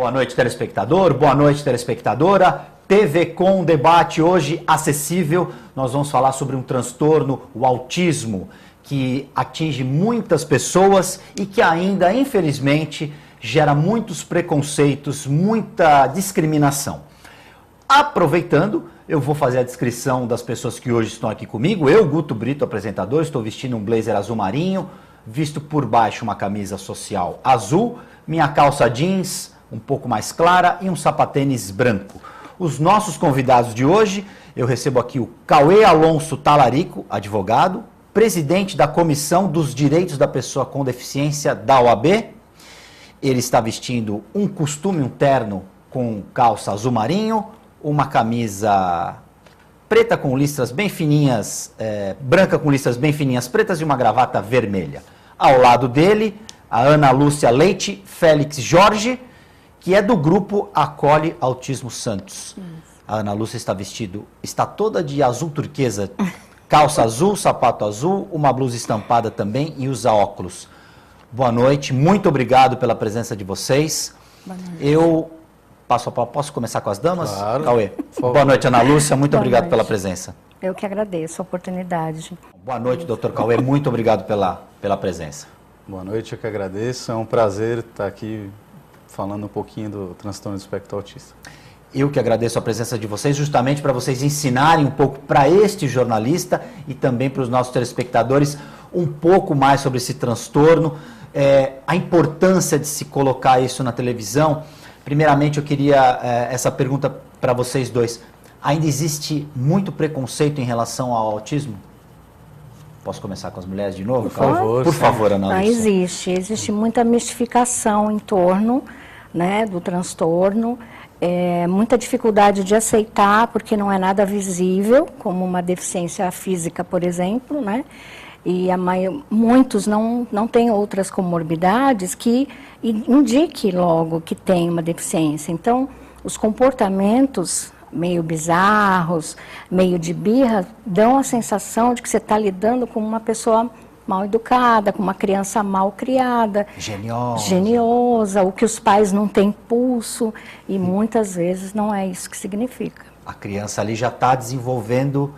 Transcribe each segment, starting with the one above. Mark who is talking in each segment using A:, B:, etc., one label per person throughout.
A: Boa noite, telespectador. Boa noite, telespectadora. TV Com Debate hoje acessível. Nós vamos falar sobre um transtorno, o autismo, que atinge muitas pessoas e que ainda, infelizmente, gera muitos preconceitos, muita discriminação. Aproveitando, eu vou fazer a descrição das pessoas que hoje estão aqui comigo. Eu, Guto Brito, apresentador, estou vestindo um blazer azul marinho, visto por baixo uma camisa social azul, minha calça jeans um pouco mais clara e um sapatênis branco. Os nossos convidados de hoje, eu recebo aqui o Cauê Alonso Talarico, advogado, presidente da Comissão dos Direitos da Pessoa com Deficiência da OAB. Ele está vestindo um costume, um terno com calça azul marinho, uma camisa preta com listras bem fininhas, branca com listras bem fininhas pretas e uma gravata vermelha. Ao lado dele, a Ana Lúcia Leite Félix Jorge, que é do grupo Acolhe Autismo Santos. A Ana Lúcia está toda de azul turquesa, calça azul, sapato azul, uma blusa estampada também e usa óculos. Boa noite, muito obrigado pela presença de vocês. Boa noite. Posso começar com as damas?
B: Claro.
A: Cauê. Boa noite, Ana Lúcia, muito obrigado pela presença.
C: Eu que agradeço a oportunidade.
A: Boa noite, doutor Cauê, muito obrigado pela presença.
B: Boa noite, eu que agradeço. É um prazer estar aqui falando um pouquinho do transtorno do espectro autista.
A: Eu que agradeço a presença de vocês, justamente para vocês ensinarem um pouco para este jornalista e também para os nossos telespectadores um pouco mais sobre esse transtorno, a importância de se colocar isso na televisão. Primeiramente, eu queria essa pergunta para vocês dois. Ainda existe muito preconceito em relação ao autismo? Posso começar com as mulheres de novo? Por favor, Ana Lúcia.
C: Existe muita mistificação em torno, né, do transtorno, muita dificuldade de aceitar, porque não é nada visível, como uma deficiência física, por exemplo, né? E muitos não têm outras comorbidades que indique logo que tem uma deficiência. Então, os comportamentos meio bizarros, meio de birra, dão a sensação de que você está lidando com uma pessoa mal educada, com uma criança mal criada, geniosa, ou que os pais não têm pulso, e muitas vezes não é isso que significa.
A: A criança ali já está desenvolvendo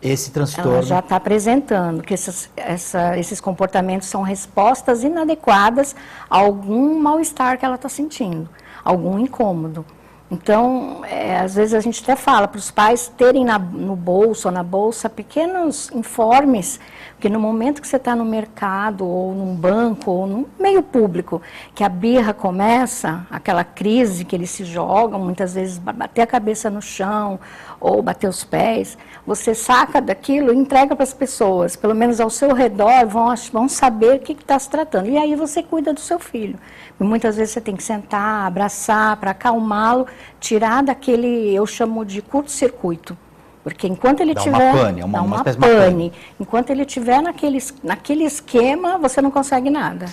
A: esse transtorno.
C: Ela já está apresentando que esses comportamentos são respostas inadequadas a algum mal-estar que ela está sentindo, algum incômodo. Então, às vezes a gente até fala para os pais terem no bolso ou na bolsa pequenos informes, porque no momento que você está no mercado ou num banco ou num meio público, que a birra começa, aquela crise que eles se jogam, muitas vezes bater a cabeça no chão ou bater os pés, você saca daquilo e entrega para as pessoas, pelo menos ao seu redor, vão saber o que está se tratando. E aí você cuida do seu filho. E muitas vezes você tem que sentar, abraçar, para acalmá-lo, tirar daquele, eu chamo de curto-circuito. Porque enquanto ele tiver...
A: Dá uma pane.
C: Enquanto ele estiver naquele esquema, você não consegue nada.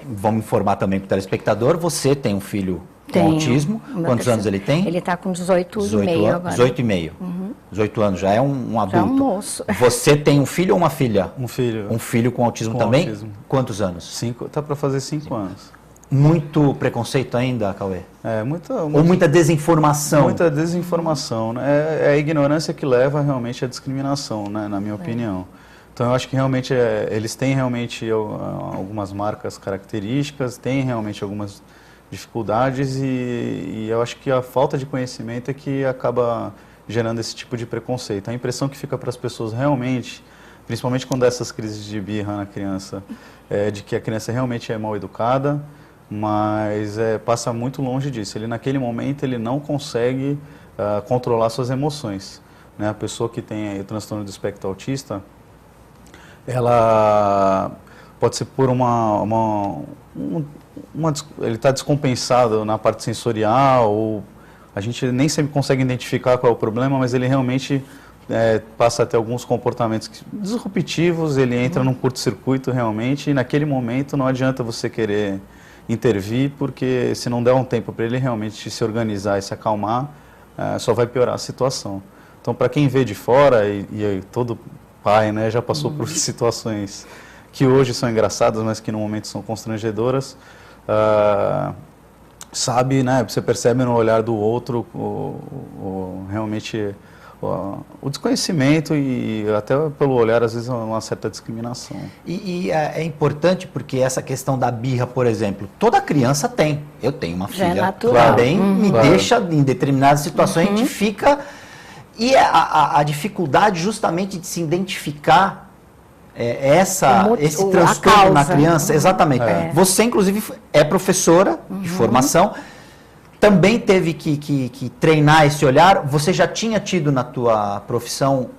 A: Vamos informar também para o telespectador, você tem um filho com autismo. Quantos anos ele tem?
C: Ele está com 18,5 agora.
A: 18,5. 18 anos, já é um adulto.
C: Já é um moço.
A: Você tem um filho ou uma filha?
B: Um filho.
A: Um filho com autismo também? Autismo. Quantos anos?
B: Está para fazer 5 anos.
A: Muito preconceito ainda, Cauê? Ou muita desinformação?
B: Muita desinformação, né? É a ignorância que leva realmente à discriminação, né? Na minha opinião. Então eu acho que realmente eles têm realmente algumas marcas características, têm realmente algumas dificuldades e eu acho que a falta de conhecimento é que acaba gerando esse tipo de preconceito. A impressão que fica para as pessoas realmente, principalmente quando há essas crises de birra na criança, é de que a criança realmente é mal educada, mas passa muito longe disso. Ele naquele momento ele não consegue controlar suas emoções, né? A pessoa que tem o transtorno do espectro autista, ela pode ser por ele está descompensado na parte sensorial, ou a gente nem sempre consegue identificar qual é o problema, mas ele realmente passa a ter alguns comportamentos disruptivos, ele entra num curto-circuito realmente, e naquele momento não adianta você querer intervir, porque se não der um tempo para ele realmente se organizar e se acalmar, só vai piorar a situação. Então, para quem vê de fora, e todo pai, né, já passou por situações que hoje são engraçadas, mas que no momento são constrangedoras, sabe, né, você percebe no olhar do outro realmente o desconhecimento e até pelo olhar, às vezes, uma certa discriminação.
A: E é importante porque essa questão da birra, por exemplo, toda criança tem. Eu tenho uma
C: Já é
A: filha
C: natural.
A: também, me
B: Claro.
A: deixa em determinadas situações, a gente fica... E a dificuldade justamente de se identificar esse
C: a
A: transtorno na
C: causa.
A: criança, exatamente.
C: É.
A: Você, inclusive, é professora de formação, também teve que treinar esse olhar. Você já tinha tido na tua profissão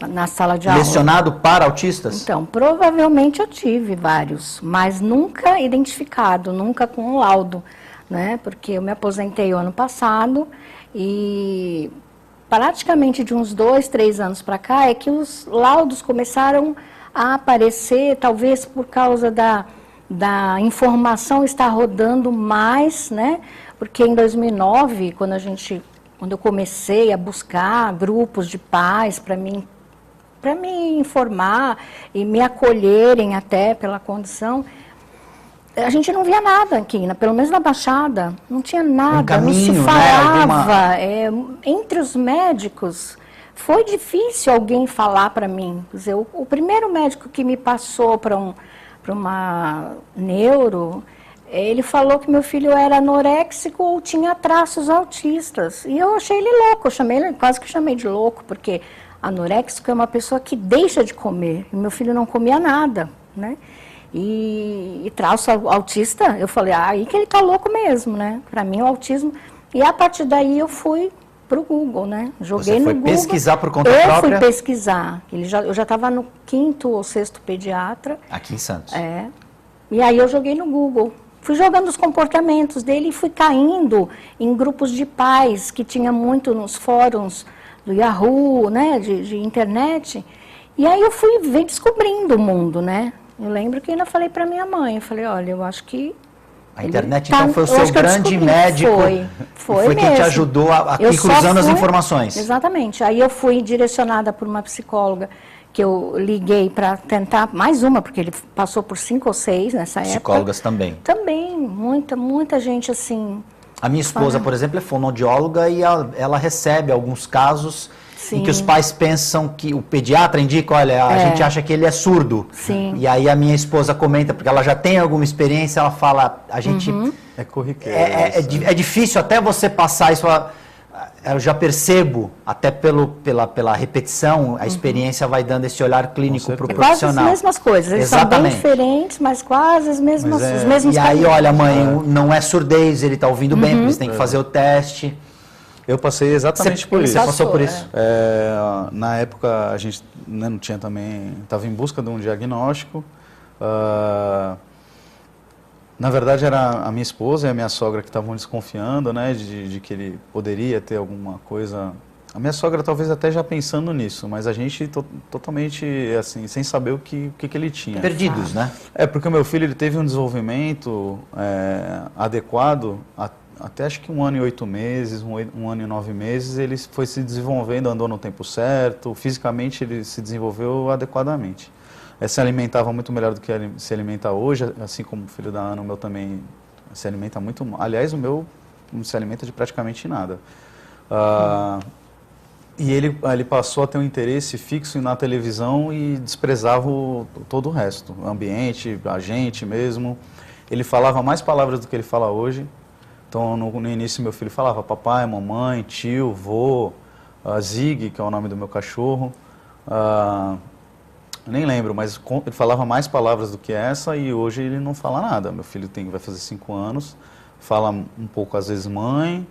C: Na sala de aula.
A: lecionado para autistas?
C: Então, provavelmente eu tive vários, mas nunca identificado, nunca com um laudo, né? Porque eu me aposentei o ano passado e praticamente de uns 2, 3 anos para cá é que os laudos começaram a aparecer, talvez por causa da informação estar rodando mais, né? Porque em 2009, quando eu comecei a buscar grupos de pais para me informar e me acolherem até pela condição, a gente não via nada aqui, pelo menos na Baixada, não tinha nada,
A: caminho,
C: não se
A: né?
C: falava. Entre os médicos, foi difícil alguém falar para mim. Quer dizer, o primeiro médico que me passou para uma neuro, ele falou que meu filho era anoréxico ou tinha traços autistas. E eu achei ele louco, quase que chamei de louco, porque anoréxico é uma pessoa que deixa de comer. E meu filho não comia nada, né? E traço autista, eu falei, aí que ele tá louco mesmo, né? Para mim o autismo. E a partir daí eu fui pro Google, né? Joguei no Google.
A: Você foi pesquisar por conta
C: eu
A: própria?
C: Eu fui pesquisar. Eu já estava no 5º ou 6º pediatra.
A: Aqui em Santos.
C: E aí eu joguei no Google. Fui jogando os comportamentos dele e fui caindo em grupos de pais que tinha muito nos fóruns do Yahoo, né? De internet. E aí eu fui descobrindo o mundo, né? Eu lembro que ainda falei para minha mãe, eu falei, olha, eu acho que...
A: A internet, então, foi o seu grande
C: descobri.
A: médico.
C: Foi
A: quem
C: mesmo.
A: te ajudou a ir cruzando as informações.
C: Exatamente. Aí eu fui direcionada por uma psicóloga que eu liguei para tentar, mais uma, porque ele passou por 5 ou 6 nessa época.
A: Psicólogas também.
C: Também, muita gente assim...
A: A minha esposa, por exemplo, é fonoaudióloga e ela recebe alguns casos em que os pais pensam que o pediatra indica, olha, a gente acha que ele é surdo.
C: Sim.
A: E aí a minha esposa comenta, porque ela já tem alguma experiência, ela fala, a gente...
B: É corriqueiro.
A: É difícil até você passar isso, eu já percebo, até pela repetição, a experiência vai dando esse olhar clínico para o
C: Quase
A: profissional.
C: as mesmas coisas, eles são bem diferentes, mas quase os mesmos
A: E aí,
C: caminhos.
A: olha, mãe, não é surdez, ele está ouvindo bem, porque eles têm que fazer o teste.
B: Eu passei exatamente por isso.
A: Você passou por isso?
B: Na época, a gente não tinha também... Estava em busca de um diagnóstico. Na verdade, era a minha esposa e a minha sogra que estavam desconfiando, né, de que ele poderia ter alguma coisa... A minha sogra talvez até já pensando nisso, mas a gente totalmente, assim, sem saber o que ele tinha.
A: Perdidos, né?
B: Porque o meu filho ele teve um desenvolvimento adequado até acho que 1 ano e 8 meses, 1 ano e 9 meses, ele foi se desenvolvendo, andou no tempo certo, fisicamente ele se desenvolveu adequadamente. Se alimentava muito melhor do que se alimenta hoje, assim como o filho da Ana, o meu também se alimenta muito... Aliás, o meu não se alimenta de praticamente nada. E ele passou a ter um interesse fixo na televisão e desprezava todo o resto, o ambiente, a gente mesmo. Ele falava mais palavras do que ele fala hoje. Então, no início, meu filho falava papai, mamãe, tio, vô, Zig, que é o nome do meu cachorro. Nem lembro, mas ele falava mais palavras do que essa e hoje ele não fala nada. Meu filho vai fazer 5 anos, fala um pouco às vezes mãe,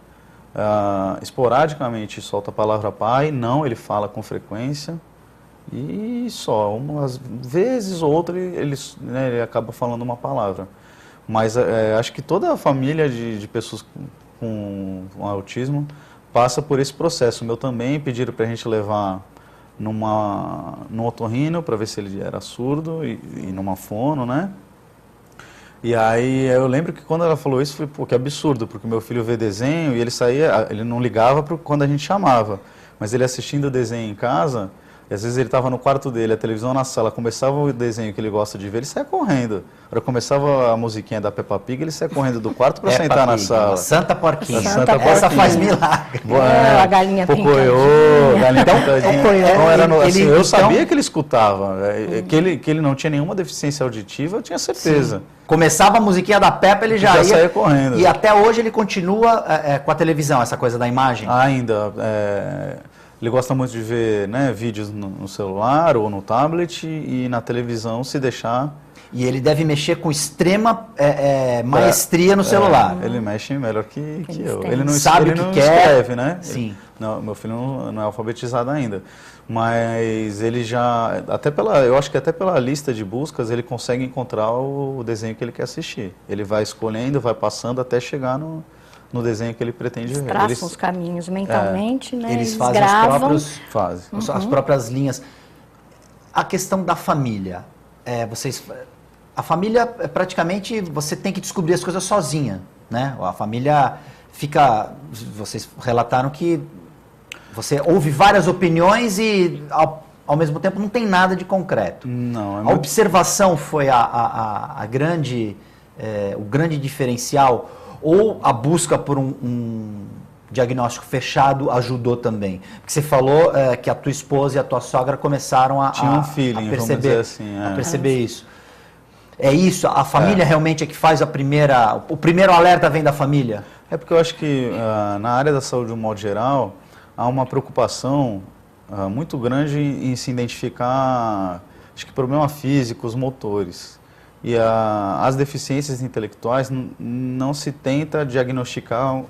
B: esporadicamente solta a palavra pai, não, ele fala com frequência e só, umas vezes ou outra ele acaba falando uma palavra. Mas acho que toda a família de pessoas com autismo passa por esse processo. O meu também pediram para a gente levar no otorrino para ver se ele era surdo e numa fono, né? E aí eu lembro que quando ela falou isso, eu falei, pô, que absurdo, porque meu filho vê desenho e ele saía, ele não ligava quando a gente chamava, mas ele assistindo o desenho em casa, E às vezes ele estava no quarto dele, a televisão na sala, começava o desenho que ele gosta de ver, ele saia correndo. Agora começava a musiquinha da Peppa Pig, ele saia correndo do quarto para sentar na sala.
A: Santa Porquinha.
C: Santa
A: Essa
C: Porquinha.
A: faz milagre.
C: A galinha
B: Pocoyo, galinha pintadinha. Então, era assim, eu
A: então,
B: sabia que ele escutava, que ele não tinha nenhuma deficiência auditiva, eu tinha certeza.
A: Sim. Começava a musiquinha da Peppa, ele já ia
B: saía correndo.
A: E até hoje ele continua com a televisão, essa coisa da imagem?
B: Ainda. Ele gosta muito de ver, né, vídeos no celular ou no tablet e na televisão, se deixar.
A: E ele deve mexer com extrema maestria no celular.
B: Ele mexe melhor que eu. Ele não
A: sabe
B: ele
A: o
B: não
A: que quer.
B: escreve, né?
A: Sim.
B: Não, meu filho não é alfabetizado ainda. Mas ele já, eu acho que até pela lista de buscas, ele consegue encontrar o desenho que ele quer assistir. Ele vai escolhendo, vai passando até chegar no desenho que ele pretende ver.
C: Traçam os caminhos mentalmente, né?
A: Eles fazem
C: gravam.
A: as próprias linhas. A questão da família. A família, praticamente, você tem que descobrir as coisas sozinha, né? A família fica... Vocês relataram que você ouve várias opiniões e, ao mesmo tempo, não tem nada de concreto.
B: Não,
A: a observação foi o grande diferencial, ou a busca por um diagnóstico fechado ajudou também? Porque você falou que a tua esposa e a tua sogra começaram a
B: feeling,
A: perceber,
B: vamos dizer assim,
A: a perceber isso. É isso? A família realmente é que faz o primeiro alerta vem da família?
B: É porque eu acho que na área da saúde, de um modo geral, há uma preocupação muito grande em se identificar, acho que problemas físicos, motores. E as deficiências intelectuais não se tenta diagnosticar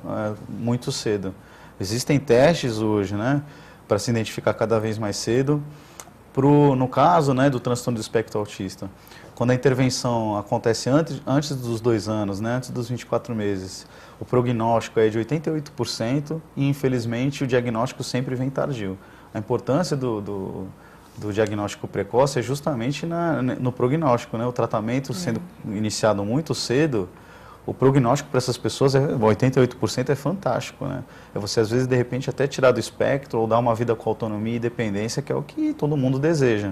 B: muito cedo. Existem testes hoje, né, para se identificar cada vez mais cedo. No caso, né, do transtorno do espectro autista, quando a intervenção acontece antes dos 2 anos, né, antes dos 24 meses, o prognóstico é de 88% e, infelizmente, o diagnóstico sempre vem tardio. A importância do diagnóstico precoce é justamente no prognóstico, né? O tratamento sendo iniciado muito cedo, o prognóstico para essas pessoas, 88% é fantástico, né? É você, às vezes, de repente, até tirar do espectro ou dar uma vida com autonomia e dependência, que é o que todo mundo deseja.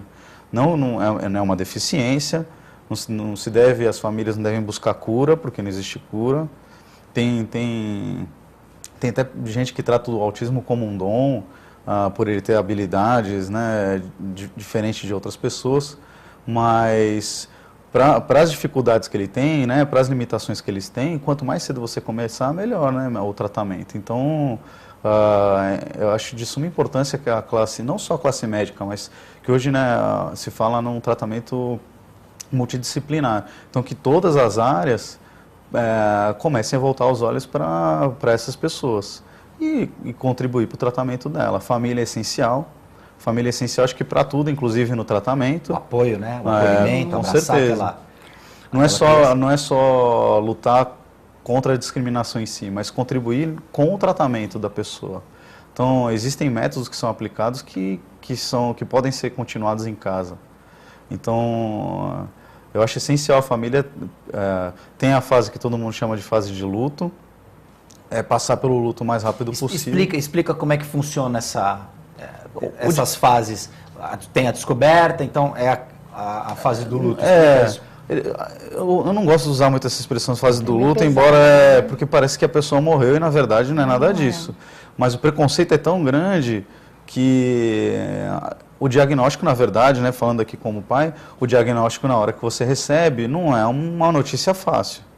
B: Não é uma deficiência, não se deve, as famílias não devem buscar cura, porque não existe cura. Tem até gente que trata o autismo como um dom, por ele ter habilidades, né, diferentes de outras pessoas, mas para as dificuldades que ele tem, né, para as limitações que eles têm, quanto mais cedo você começar, melhor, né, o tratamento. Então, eu acho de suma importância que a classe, não só a classe médica, mas que hoje, né, se fala num tratamento multidisciplinar. Então, que todas as áreas comecem a voltar os olhos para essas pessoas e contribuir para o tratamento dela. A família é essencial. Família é essencial, acho que para tudo, inclusive no tratamento.
A: O apoio, né? O acolhimento,
B: com certeza. Não é só lutar contra a discriminação em si, mas contribuir com o tratamento da pessoa. Então, existem métodos que são aplicados que podem ser continuados em casa. Então, eu acho essencial a família, tem a fase que todo mundo chama de fase de luto, passar pelo luto o mais rápido possível.
A: Explica como é que funciona essas fases. Tem a descoberta, então é a fase do luto.
B: Eu não gosto de usar muito essa expressão fase do luto, embora porque parece que a pessoa morreu e na verdade não é nada disso. Mas o preconceito é tão grande que o diagnóstico, na verdade, né, falando aqui como pai, o diagnóstico na hora que você recebe não é uma notícia fácil.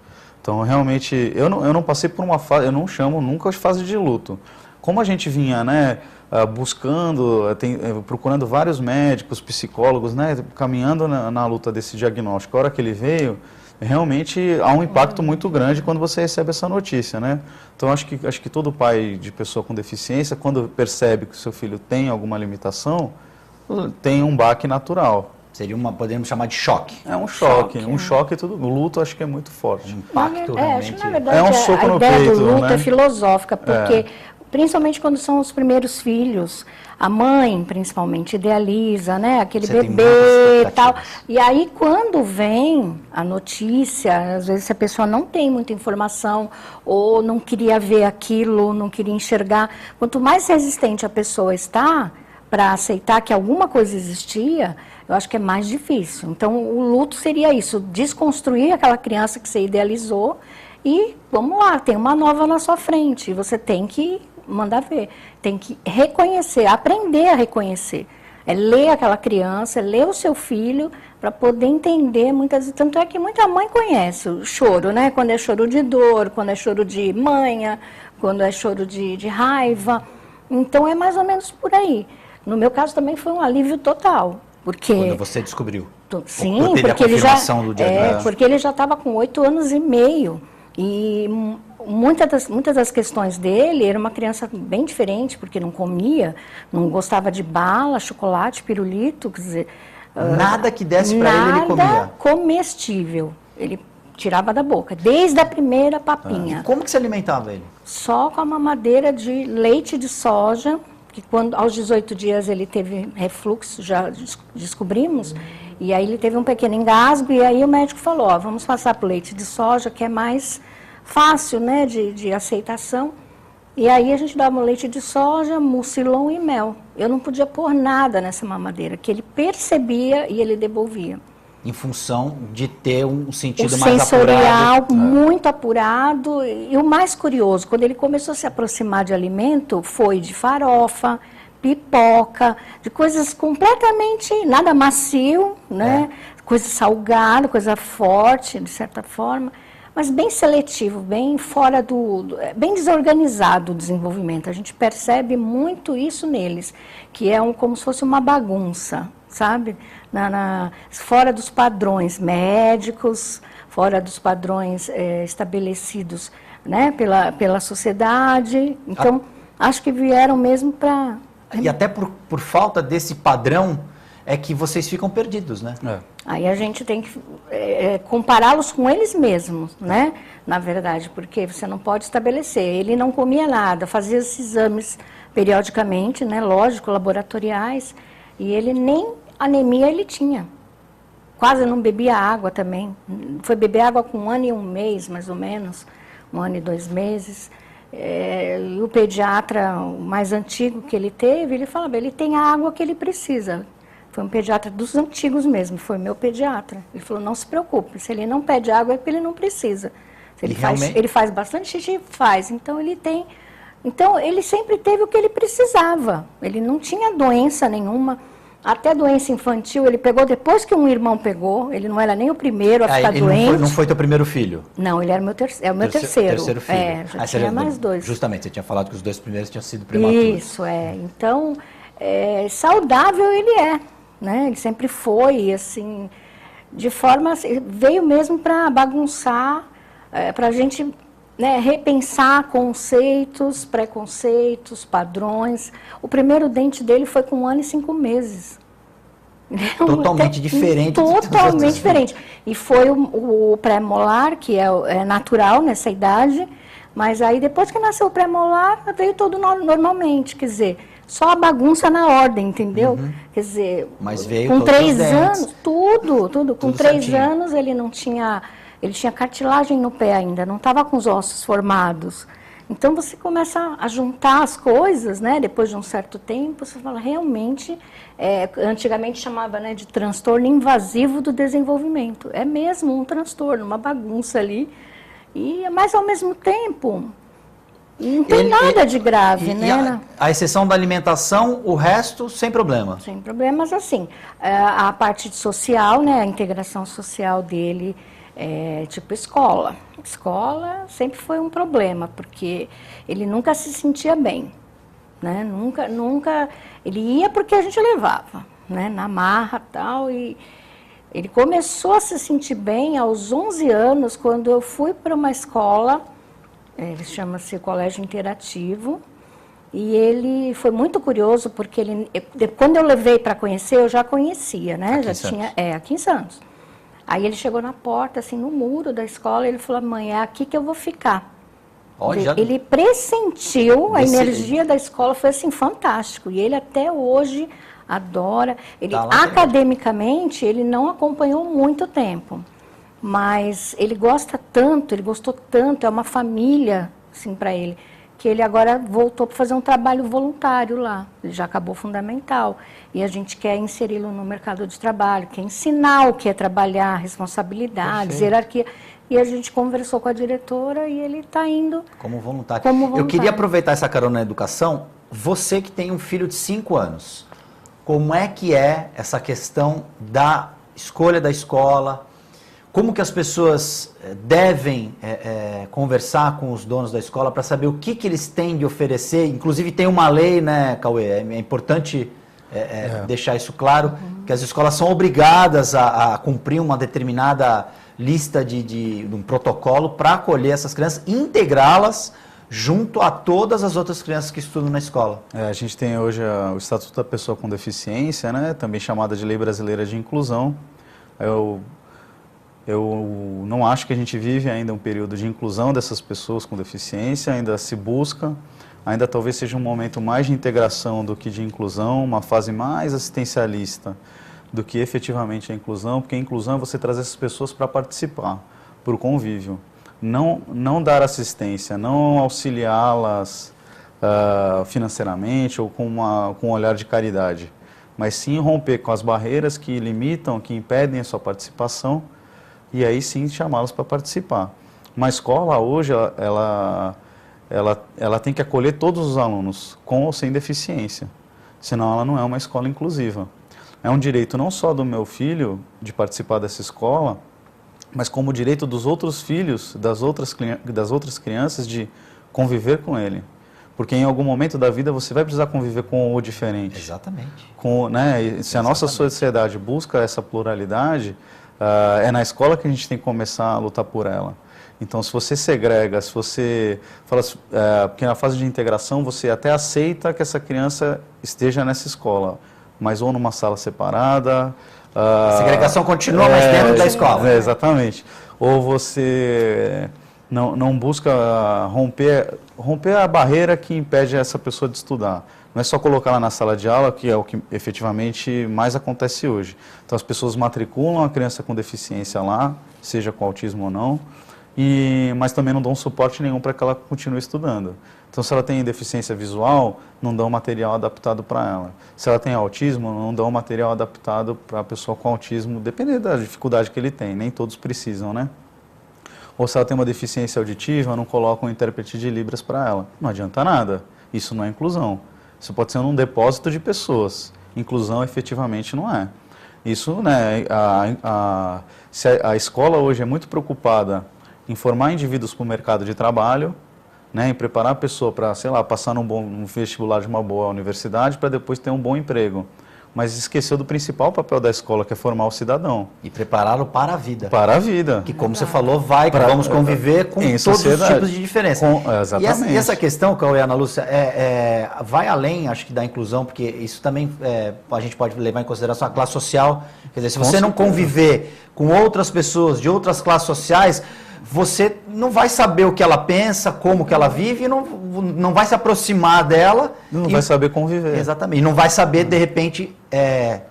B: Então, realmente, eu não passei por uma fase, eu não chamo nunca de fase de luto. Como a gente vinha, né, procurando vários médicos, psicólogos, né, caminhando na luta desse diagnóstico, a hora que ele veio, realmente há um impacto muito grande quando você recebe essa notícia, né? Então, acho que todo pai de pessoa com deficiência, quando percebe que o seu filho tem alguma limitação, tem um baque natural.
A: Podemos chamar de choque.
B: É um choque, um choque tudo. O luto acho que é muito forte.
A: Um impacto
C: acho que, na verdade,
B: é um soco no
C: ideia
B: peito,
C: do luto
B: né?
C: é filosófica, porque principalmente quando são os primeiros filhos, a mãe principalmente idealiza, né, aquele bebê e tal. E aí quando vem a notícia, às vezes a pessoa não tem muita informação ou não queria ver aquilo, não queria enxergar, quanto mais resistente a pessoa está, para aceitar que alguma coisa existia, eu acho que é mais difícil. Então, o luto seria isso, desconstruir aquela criança que você idealizou e, vamos lá, tem uma nova na sua frente, e você tem que mandar ver, tem que reconhecer, aprender a reconhecer. É ler aquela criança, é ler o seu filho, para poder entender muitas vezes. Tanto é que muita mãe conhece o choro, né? Quando é choro de dor, quando é choro de manha, quando é choro de raiva. Então, é mais ou menos por aí. No meu caso, também foi um alívio total. Porque,
A: quando você descobriu?
C: Sim,
A: porque
C: ele já estava com 8 anos e meio. E muitas das questões dele, era uma criança bem diferente, porque não comia, não gostava de bala, chocolate, pirulito, quer dizer...
A: Nada que desse para ele comia?
C: Nada comestível. Ele tirava da boca, desde a primeira papinha.
A: E como que se alimentava ele?
C: Só com a mamadeira de leite de soja, que quando aos 18 dias ele teve refluxo, já descobrimos, e aí ele teve um pequeno engasgo, e aí o médico falou, ó, vamos passar para o leite de soja, que é mais fácil, né, de aceitação. E aí a gente dava leite de soja, mucilon e mel. Eu não podia pôr nada nessa mamadeira, que ele percebia e ele devolvia.
A: Em função de ter um sentido
C: o
A: mais
C: sensorial
A: apurado.
C: Muito apurado. E o mais curioso, quando ele começou a se aproximar de alimento, foi de farofa, pipoca, de coisas completamente, nada macio, né? Coisa salgada, coisa forte, de certa forma. Mas bem seletivo, bem fora bem desorganizado o desenvolvimento. A gente percebe muito isso neles, que é como se fosse uma bagunça, sabe? Fora dos padrões médicos, fora dos padrões estabelecidos, né, pela sociedade. Então, acho que vieram mesmo para...
A: E até por falta desse padrão, é que vocês ficam perdidos, né?
C: Aí a gente tem que compará-los com eles mesmos, né? Na verdade, porque você não pode estabelecer. Ele não comia nada, fazia esses exames periodicamente, né? Lógico, laboratoriais, e ele nem anemia ele tinha. Quase não bebia água também. Foi beber água com 1 ano e 1 mês, mais ou menos, 1 ano e 2 meses. E o pediatra, o mais antigo que ele teve, ele falava, ele tem a água que ele precisa. Foi um pediatra dos antigos mesmo, foi meu pediatra. Ele falou, não se preocupe, se ele não pede água é porque ele não precisa. Se ele faz bastante xixi, faz. Então, ele sempre teve o que ele precisava. Ele não tinha doença nenhuma. Até doença infantil, ele pegou depois que um irmão pegou. Ele não era nem o primeiro a ficar doente.
A: Não foi teu primeiro filho?
C: Não, ele era o meu terceiro.
A: Terceiro filho.
C: Já tinha mais 2.
A: Justamente, você tinha falado que os 2 primeiros tinham sido prematuros.
C: Isso, Então, saudável ele é. Né? Ele sempre foi, assim, de forma... Veio mesmo para bagunçar, para a gente, né, repensar conceitos, preconceitos, padrões. O primeiro dente dele foi com 1 ano e 5 meses.
A: Totalmente diferente.
C: Totalmente diferente. E foi o pré-molar, que é natural nessa idade, mas aí depois que nasceu o pré-molar, veio todo normalmente, quer dizer... Só a bagunça na ordem, entendeu? Quer dizer,
A: mas veio
C: com 3 anos,
A: dentes.
C: tudo. Com 3 anos ele não tinha, ele tinha cartilagem no pé ainda, não estava com os ossos formados. Então você começa a juntar as coisas, né? Depois de um certo tempo, você fala, realmente, antigamente chamava, né, de transtorno invasivo do desenvolvimento. É mesmo um transtorno, uma bagunça ali. Mas ao mesmo tempo... Não tem nada de grave, né?
A: A exceção da alimentação, o resto sem problema.
C: Sem problemas, assim. A parte social, né? A integração social dele, tipo escola. Escola sempre foi um problema, porque ele nunca se sentia bem, né? Nunca. Ele ia porque a gente levava, né? Na marra e tal. E ele começou a se sentir bem aos 11 anos, quando eu fui para uma escola. Ele chama-se Colégio Interativo, e ele foi muito curioso, porque quando eu levei para conhecer, eu já conhecia, né? Aqui em Santos. Aí ele chegou na porta, assim, no muro da escola, e ele falou, mãe, é aqui que eu vou ficar. Ele pressentiu, a energia da escola foi, assim, fantástico, e ele até hoje adora. Academicamente, ele não acompanhou muito tempo. Mas ele gostou tanto, é uma família, assim, para ele, que ele agora voltou para fazer um trabalho voluntário lá. Ele já acabou fundamental. E a gente quer inseri-lo no mercado de trabalho, quer ensinar o que é trabalhar, responsabilidades, hierarquia. E a gente conversou com a diretora e ele está indo
A: como voluntário.
C: voluntário.
A: Eu queria aproveitar essa carona na educação. Você que tem um filho de 5 anos, como é que é essa questão da escolha da escola? Como que as pessoas devem conversar com os donos da escola para saber o que eles têm de oferecer? Inclusive tem uma lei, né, Cauê? É importante deixar isso claro, que as escolas são obrigadas a cumprir uma determinada lista de um protocolo para acolher essas crianças e integrá-las junto a todas as outras crianças que estudam na escola.
B: A gente tem hoje o Estatuto da Pessoa com Deficiência, né, também chamada de Lei Brasileira de Inclusão. Eu não acho que a gente vive ainda um período de inclusão dessas pessoas com deficiência, ainda se busca, ainda talvez seja um momento mais de integração do que de inclusão, uma fase mais assistencialista do que efetivamente a inclusão, porque a inclusão é você trazer essas pessoas para participar, para o convívio. Não dar assistência, não auxiliá-las financeiramente ou com um olhar de caridade, mas sim romper com as barreiras que limitam, que impedem a sua participação, e aí sim chamá-los para participar. Uma escola hoje, ela tem que acolher todos os alunos, com ou sem deficiência, senão ela não é uma escola inclusiva. É um direito não só do meu filho de participar dessa escola, mas como direito dos outros filhos, das outras crianças de conviver com ele. Porque em algum momento da vida você vai precisar conviver com o diferente.
A: Exatamente.
B: Se a nossa sociedade busca essa pluralidade, é na escola que a gente tem que começar a lutar por ela. Então, se você segrega, se você fala, porque na fase de integração você até aceita que essa criança esteja nessa escola, mas ou numa sala separada.
A: A segregação continua, mas dentro da escola.
B: Exatamente. Ou você não busca romper a barreira que impede essa pessoa de estudar. Não é só colocar ela na sala de aula, que é o que efetivamente mais acontece hoje. Então, as pessoas matriculam a criança com deficiência lá, seja com autismo ou não, mas também não dão suporte nenhum para que ela continue estudando. Então, se ela tem deficiência visual, não dão material adaptado para ela. Se ela tem autismo, não dão material adaptado para a pessoa com autismo, dependendo da dificuldade que ele tem, nem todos precisam, né? Ou se ela tem uma deficiência auditiva, não colocam um intérprete de Libras para ela. Não adianta nada, isso não é inclusão. Isso pode ser um depósito de pessoas. Inclusão efetivamente não é. Isso, né, se a escola hoje é muito preocupada em formar indivíduos para o mercado de trabalho, né, em preparar a pessoa para, sei lá, passar num vestibular de uma boa universidade para depois ter um bom emprego. Mas esqueceu do principal papel da escola, que é formar o cidadão.
A: E prepará-lo para a vida.
B: Para a vida.
A: Que, como você falou, vamos conviver com todos os tipos de diferença.
B: Exatamente.
A: E essa questão, Cauê, Ana Lúcia, vai além, acho que, da inclusão, porque isso também a gente pode levar em consideração a classe social. Quer dizer, se você não conviver com outras pessoas de outras classes sociais, você não vai saber o que ela pensa, como que ela vive, e não vai se aproximar dela.
B: Não vai saber conviver.
A: Exatamente. E não vai saber, de repente,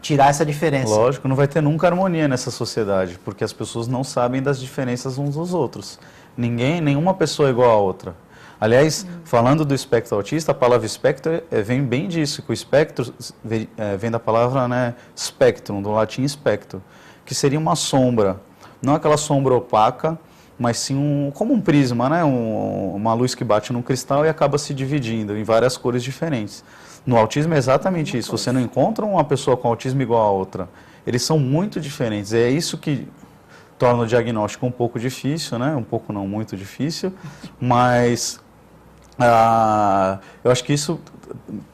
A: tirar essa diferença.
B: Lógico, não vai ter nunca harmonia nessa sociedade, porque as pessoas não sabem das diferenças uns dos outros. Nenhuma pessoa é igual a outra. Aliás, falando do espectro autista, a palavra espectro vem bem disso, que o espectro vem da palavra, né, spectrum, do latim spectro, que seria uma sombra. Não aquela sombra opaca, mas sim como um prisma, né? Uma luz que bate num cristal e acaba se dividindo em várias cores diferentes. No autismo é exatamente isso. Você não encontra uma pessoa com autismo igual a outra. Eles são muito diferentes. É isso que torna o diagnóstico um pouco difícil, né? Um pouco não, muito difícil. Mas eu acho que isso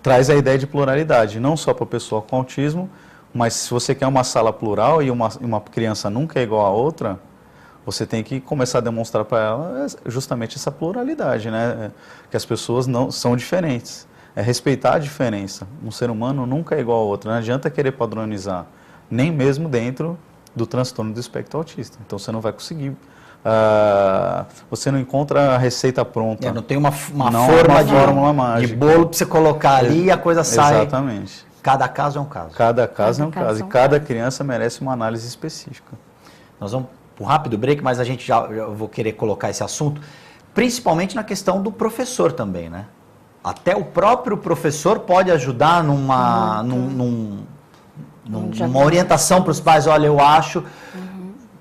B: traz a ideia de pluralidade, não só para a pessoa com autismo, mas se você quer uma sala plural e uma criança nunca é igual a outra, você tem que começar a demonstrar para ela justamente essa pluralidade, né? Que as pessoas não são diferentes. É respeitar a diferença. Um ser humano nunca é igual ao outro. Não adianta querer padronizar, nem mesmo dentro do transtorno do espectro autista. Então você não vai conseguir. Você não encontra a receita pronta.
A: Não tem uma fórmula mágica de bolo para você colocar ali e a coisa sai.
B: Exatamente.
A: Cada caso é um caso.
B: Cada caso é um caso. E cada criança merece uma análise específica.
A: Nós vamos um rápido break, mas eu vou querer colocar esse assunto. principalmente na questão do professor também, né? Até o próprio professor pode ajudar numa orientação para os pais, olha, eu acho...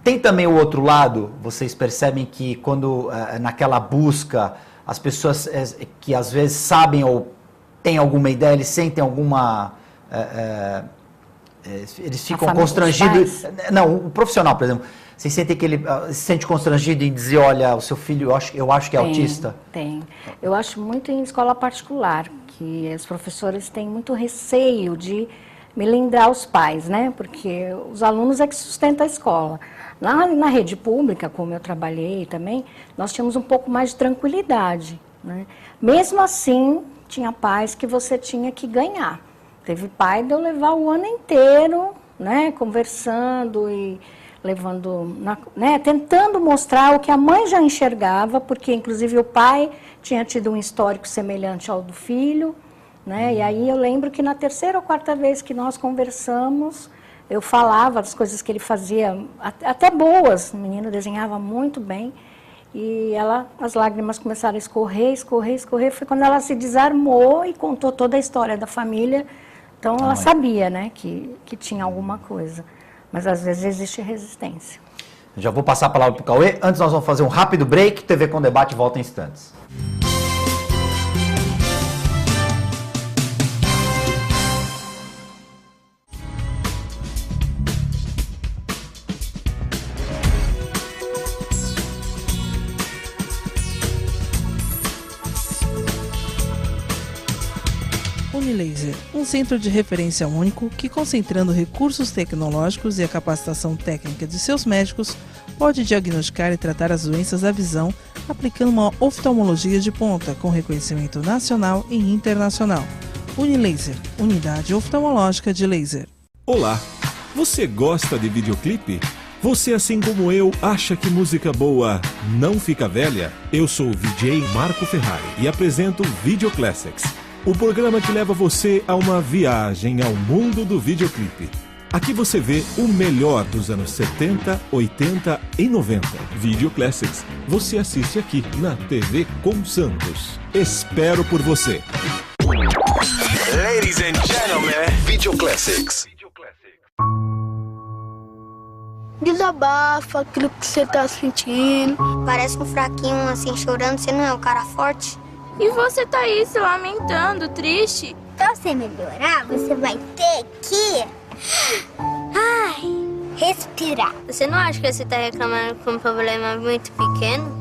A: Tem também o outro lado, vocês percebem que quando naquela busca, as pessoas que às vezes sabem ou têm alguma ideia, eles sentem alguma... eles ficam constrangidos... Não, o profissional, por exemplo, vocês sentem que ele se sente constrangido em dizer, olha, o seu filho, eu acho que é autista?
C: Tem. Eu acho muito em escola particular, que os professores têm muito receio de melindrar os pais, né? Porque os alunos é que sustentam a escola. Na rede pública, como eu trabalhei também, nós tínhamos um pouco mais de tranquilidade, né? Mesmo assim, tinha pais que você tinha que ganhar. Teve pai de eu levar o ano inteiro, né, conversando e levando, né, tentando mostrar o que a mãe já enxergava, porque inclusive o pai tinha tido um histórico semelhante ao do filho, né? E aí eu lembro que na terceira ou quarta vez que nós conversamos, eu falava das coisas que ele fazia, até boas, o menino desenhava muito bem, e as lágrimas começaram a escorrer, foi quando ela se desarmou e contou toda a história da família, então ela sabia, né, que tinha alguma coisa, mas às vezes existe resistência.
A: Já vou passar a palavra para o Cauê, antes nós vamos fazer um rápido break, TV com Debate volta em instantes.
D: Unilaser, um centro de referência único que, concentrando recursos tecnológicos e a capacitação técnica de seus médicos, pode diagnosticar e tratar as doenças da visão, aplicando uma oftalmologia de ponta com reconhecimento nacional e internacional. Unilaser, unidade oftalmológica de laser.
E: Olá, você gosta de videoclipe? Você, assim como eu, acha que música boa não fica velha? Eu sou o VJ Marco Ferrari e apresento Video Classics, o programa que leva você a uma viagem ao mundo do videoclipe. Aqui você vê o melhor dos anos 70, 80 e 90. Video Classics, você assiste aqui na TV com Santos. Espero por você.
F: Ladies and gentlemen, Video Classics.
G: Desabafa aquilo que você tá sentindo.
H: Parece um fraquinho assim chorando, você não é um cara forte?
I: E você tá aí se lamentando, triste?
H: Pra você melhorar, você vai ter que... respirar. Você não acha que você tá reclamando com um problema muito pequeno?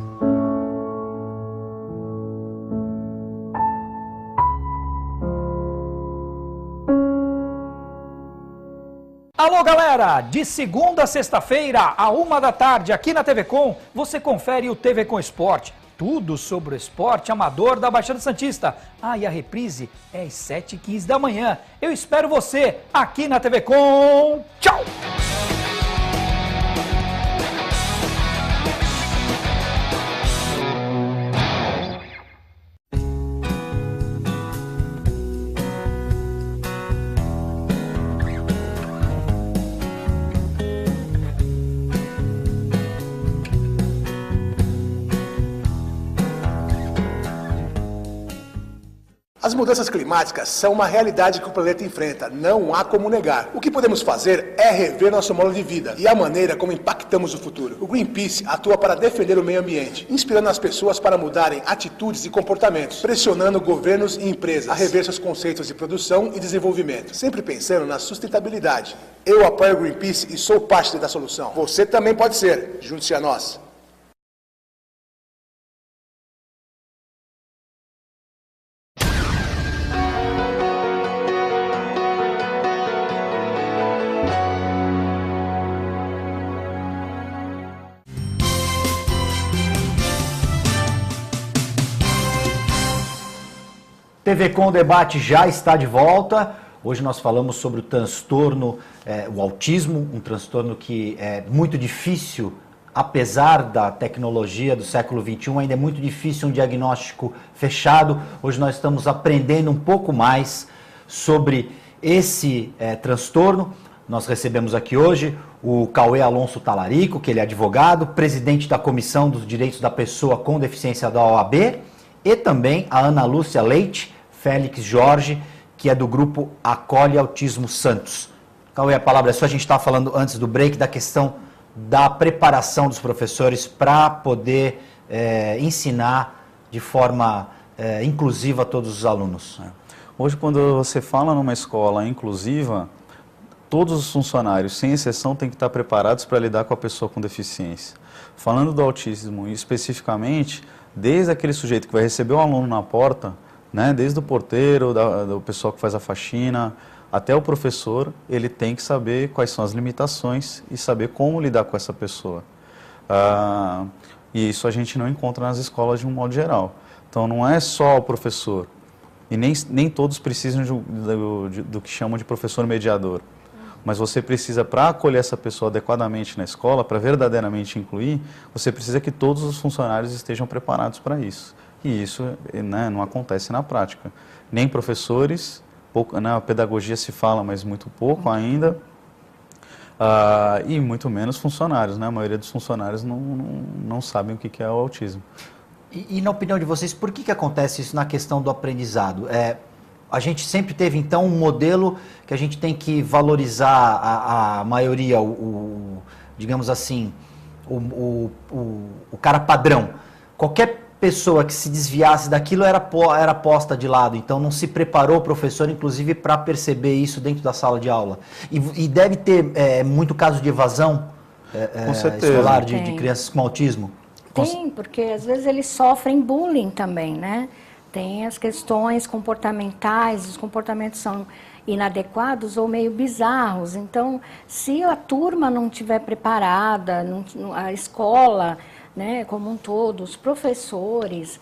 J: Alô, galera! De segunda a sexta-feira, à 13h, aqui na TV Com, você confere o TV Com Esporte. Tudo sobre o esporte amador da Baixada Santista. E a reprise é às 7h15 da manhã. Eu espero você aqui na TV Com. Tchau!
K: As mudanças climáticas são uma realidade que o planeta enfrenta, não há como negar. O que podemos fazer é rever nosso modo de vida e a maneira como impactamos o futuro. O Greenpeace atua para defender o meio ambiente, inspirando as pessoas para mudarem atitudes e comportamentos, pressionando governos e empresas a rever seus conceitos de produção e desenvolvimento, sempre pensando na sustentabilidade. Eu apoio o Greenpeace e sou parte da solução. Você também pode ser. Junte-se a nós.
A: TV Com Debate já está de volta. Hoje nós falamos sobre o transtorno, o autismo, um transtorno que é muito difícil, apesar da tecnologia do século XXI, ainda é muito difícil um diagnóstico fechado. Hoje nós estamos aprendendo um pouco mais sobre esse transtorno. Nós recebemos aqui hoje o Cauê Alonso Talarico, que ele é advogado, presidente da Comissão dos Direitos da Pessoa com Deficiência da OAB, e também a Ana Lúcia Leite, Félix Jorge, que é do grupo Acolhe Autismo Santos. Cauê, a palavra é sua. A gente estava falando antes do break da questão da preparação dos professores para poder ensinar de forma inclusiva a todos os alunos.
B: Hoje, quando você fala numa escola inclusiva, todos os funcionários, sem exceção, têm que estar preparados para lidar com a pessoa com deficiência. Falando do autismo especificamente, desde aquele sujeito que vai receber o aluno na porta, né, desde o porteiro, do pessoal que faz a faxina, até o professor, ele tem que saber quais são as limitações e saber como lidar com essa pessoa. E isso a gente não encontra nas escolas de um modo geral. Então não é só o professor, e nem todos precisam do que chamam de professor mediador. Mas você precisa, para acolher essa pessoa adequadamente na escola, para verdadeiramente incluir, você precisa que todos os funcionários estejam preparados para isso. E isso, né, não acontece na prática. Nem professores, pouco, né, a pedagogia se fala, mas muito pouco ainda, e muito menos funcionários, né? A maioria dos funcionários não sabem o que é o autismo.
A: E na opinião de vocês, por que acontece isso na questão do aprendizado? A gente sempre teve, então, um modelo que a gente tem que valorizar a maioria, digamos assim, o cara padrão. Qualquer pessoa que se desviasse daquilo era posta de lado, então não se preparou o professor, inclusive, para perceber isso dentro da sala de aula. E deve ter muito caso de evasão escolar de crianças com autismo?
C: Tem, porque às vezes eles sofrem bullying também, né? Tem as questões comportamentais, os comportamentos são inadequados ou meio bizarros. Então, se a turma não estiver preparada, a escola, né, como um todo, os professores,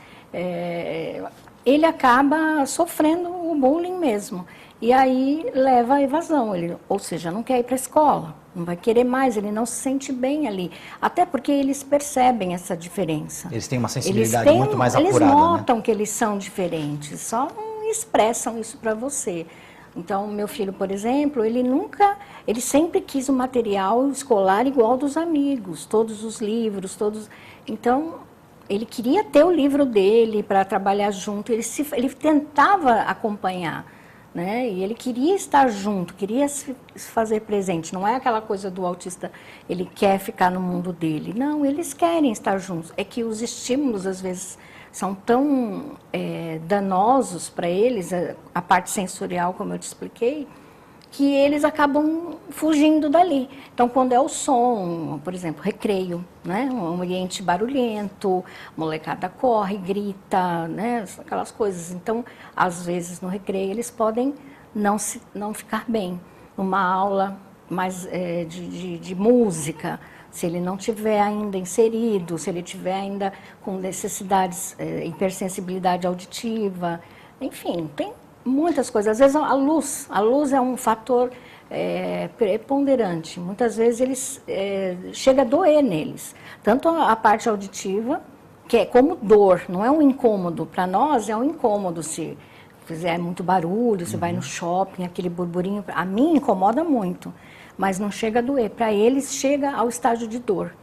C: ele acaba sofrendo o bullying mesmo. E aí leva à evasão, ou seja, não quer ir para a escola, não vai querer mais, ele não se sente bem ali. Até porque eles percebem essa diferença.
A: Eles têm uma sensibilidade muito mais apurada,
C: eles notam, né, que eles são diferentes, só não expressam isso para você. Então, meu filho, por exemplo, ele sempre quis um material escolar igual ao dos amigos, todos os livros, Então, ele queria ter o livro dele para trabalhar junto, ele tentava acompanhar, né? E ele queria estar junto, queria se fazer presente. Não é aquela coisa do autista, ele quer ficar no mundo dele. Não, eles querem estar juntos. É que os estímulos, às vezes, são tão danosos para eles, a parte sensorial, como eu te expliquei, que eles acabam fugindo dali. Então, quando é o som, por exemplo, recreio, né? Um ambiente barulhento, molecada corre, grita, né? Aquelas coisas. Então, às vezes, no recreio, eles podem não ficar bem. Numa aula mais de música, se ele não tiver ainda inserido, se ele tiver ainda com necessidades, hipersensibilidade auditiva, enfim, tem muitas coisas. Às vezes a luz é um fator preponderante. Muitas vezes chega a doer neles. Tanto a parte auditiva, que é como dor, não é um incômodo. Para nós é um incômodo se fizer muito barulho, você vai no shopping, aquele burburinho. A mim incomoda muito, mas não chega a doer. Para eles chega ao estágio de dor.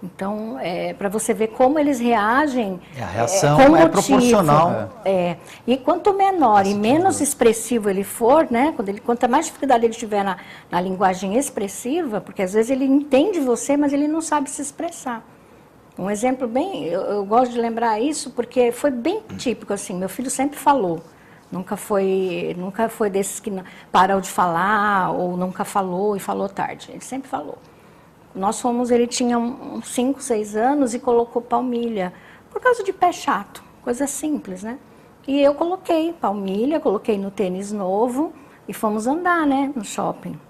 C: Então, para você ver como eles reagem...
A: A reação é proporcional.
C: E quanto menor e menos expressivo ele for, né, quanto mais dificuldade ele tiver na linguagem expressiva, porque às vezes ele entende você, mas ele não sabe se expressar. Um exemplo eu gosto de lembrar isso porque foi bem típico, assim, meu filho sempre falou. Nunca foi desses que parou de falar ou nunca falou e falou tarde. Ele sempre falou. Ele tinha uns 5, 6 anos e colocou palmilha, por causa de pé chato, coisa simples, né? E eu coloquei palmilha, coloquei no tênis novo e fomos andar, né, no shopping.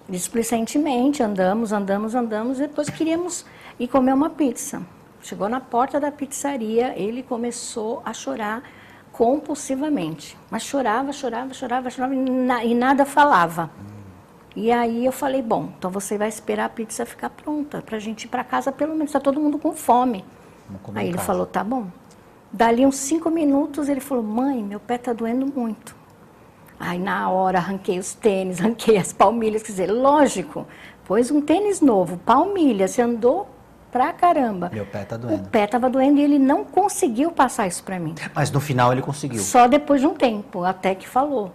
C: Displicentemente, andamos, e depois queríamos ir comer uma pizza. Chegou na porta da pizzaria, ele começou a chorar compulsivamente, mas chorava e nada falava. E aí eu falei, bom, então você vai esperar a pizza ficar pronta pra gente ir pra casa, pelo menos está todo mundo com fome. Aí ele falou, tá bom. Dali uns 5 minutos ele falou, mãe, meu pé tá doendo muito. Aí na hora arranquei os tênis, arranquei as palmilhas, quer dizer, lógico, pôs um tênis novo, palmilha, você andou pra caramba.
A: Meu pé tá doendo.
C: O pé estava doendo e ele não conseguiu passar isso para mim.
A: Mas no final ele conseguiu.
C: Só depois de um tempo, até que falou.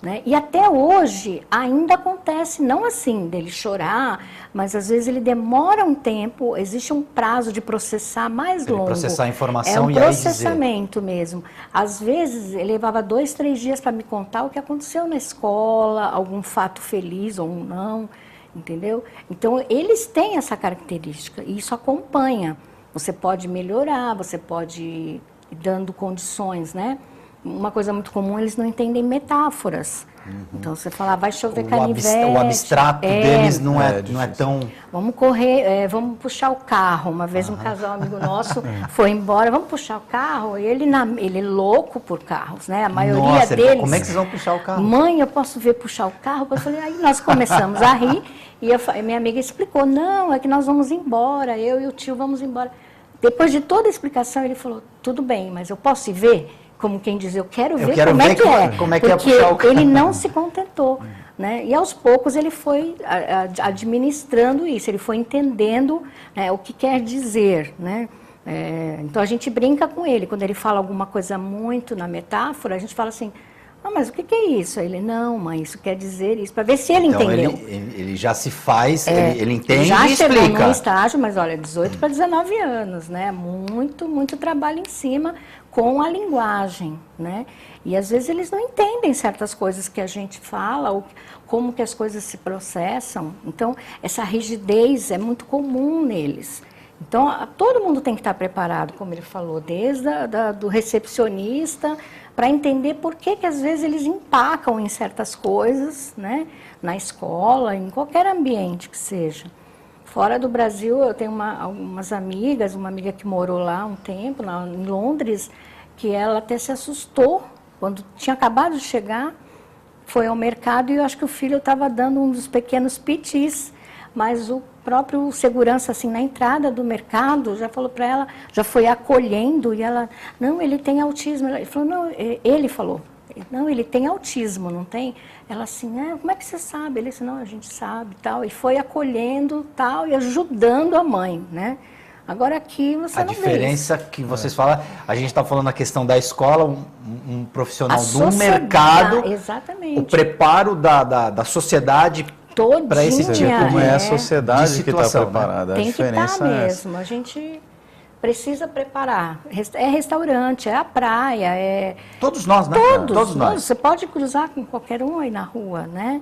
C: Né? E até hoje ainda acontece, não assim, dele chorar, mas às vezes ele demora um tempo, existe um prazo de processar mais longo.
A: Processar a informação
C: e
A: aí dizer. É um
C: processamento mesmo. Às vezes ele levava 2, 3 dias para me contar o que aconteceu na escola, algum fato feliz ou não, entendeu? Então eles têm essa característica e isso acompanha. Você pode melhorar, você pode ir dando condições, né? Uma coisa muito comum, eles não entendem metáforas. Então, você fala, vai chover canivete.
A: O abstrato deles não é tão...
C: Vamos correr, vamos puxar o carro. Uma vez um casal amigo nosso foi embora, vamos puxar o carro. E ele é louco por carros, né? A maioria deles...
A: Como é que vocês vão puxar o carro?
C: Mãe, eu posso ver puxar o carro? Eu falei, aí nós começamos a rir. E minha amiga explicou, não, é que nós vamos embora, eu e o tio vamos embora. Depois de toda a explicação, ele falou, tudo bem, mas eu posso ir ver? Como quem diz, eu quero ver como é que é.
A: Como é que é puxar o carro.
C: Ele não se contentou. Né? E aos poucos ele foi administrando isso, ele foi entendendo, né, o que quer dizer. Né? Então a gente brinca com ele, quando ele fala alguma coisa muito na metáfora, a gente fala assim, mas o que é isso? Ele, não, mãe, isso quer dizer isso, para ver se ele entendeu.
A: Ele já se faz, ele entende
C: já
A: e explica.
C: Já chegou num estágio, mas olha, 18 para 19 anos, né? Muito trabalho em cima com a linguagem, né? E às vezes eles não entendem certas coisas que a gente fala, ou como que as coisas se processam. Então, essa rigidez é muito comum neles. Então, todo mundo tem que estar preparado, como ele falou, desde do recepcionista, para entender por que às vezes eles empacam em certas coisas, né? Na escola, em qualquer ambiente que seja. Fora do Brasil, eu tenho algumas amigas, uma amiga que morou lá um tempo, em Londres, que ela até se assustou quando tinha acabado de chegar, foi ao mercado e eu acho que o filho estava dando um dos pequenos pitis, mas o próprio segurança, assim, na entrada do mercado, já falou para ela, já foi acolhendo, e ela, não, ele tem autismo. Ele falou, não, ele falou, não, ele tem autismo, não tem? Ela assim, como é que você sabe? Ele disse, não, a gente sabe, tal, e foi acolhendo, tal, e ajudando a mãe, né? Agora aqui você não vê isso.
A: A diferença que vocês falam, a gente está falando na questão da escola, um profissional do mercado,
C: exatamente.
A: O preparo da sociedade para esse tipo
B: como é a sociedade que está preparada.
C: Né? Tem
B: a diferença
C: que estar mesmo. A gente precisa preparar. É restaurante, é a praia, é...
A: Todos nós, né?
C: Todos nós. Você pode cruzar com qualquer um aí na rua, né?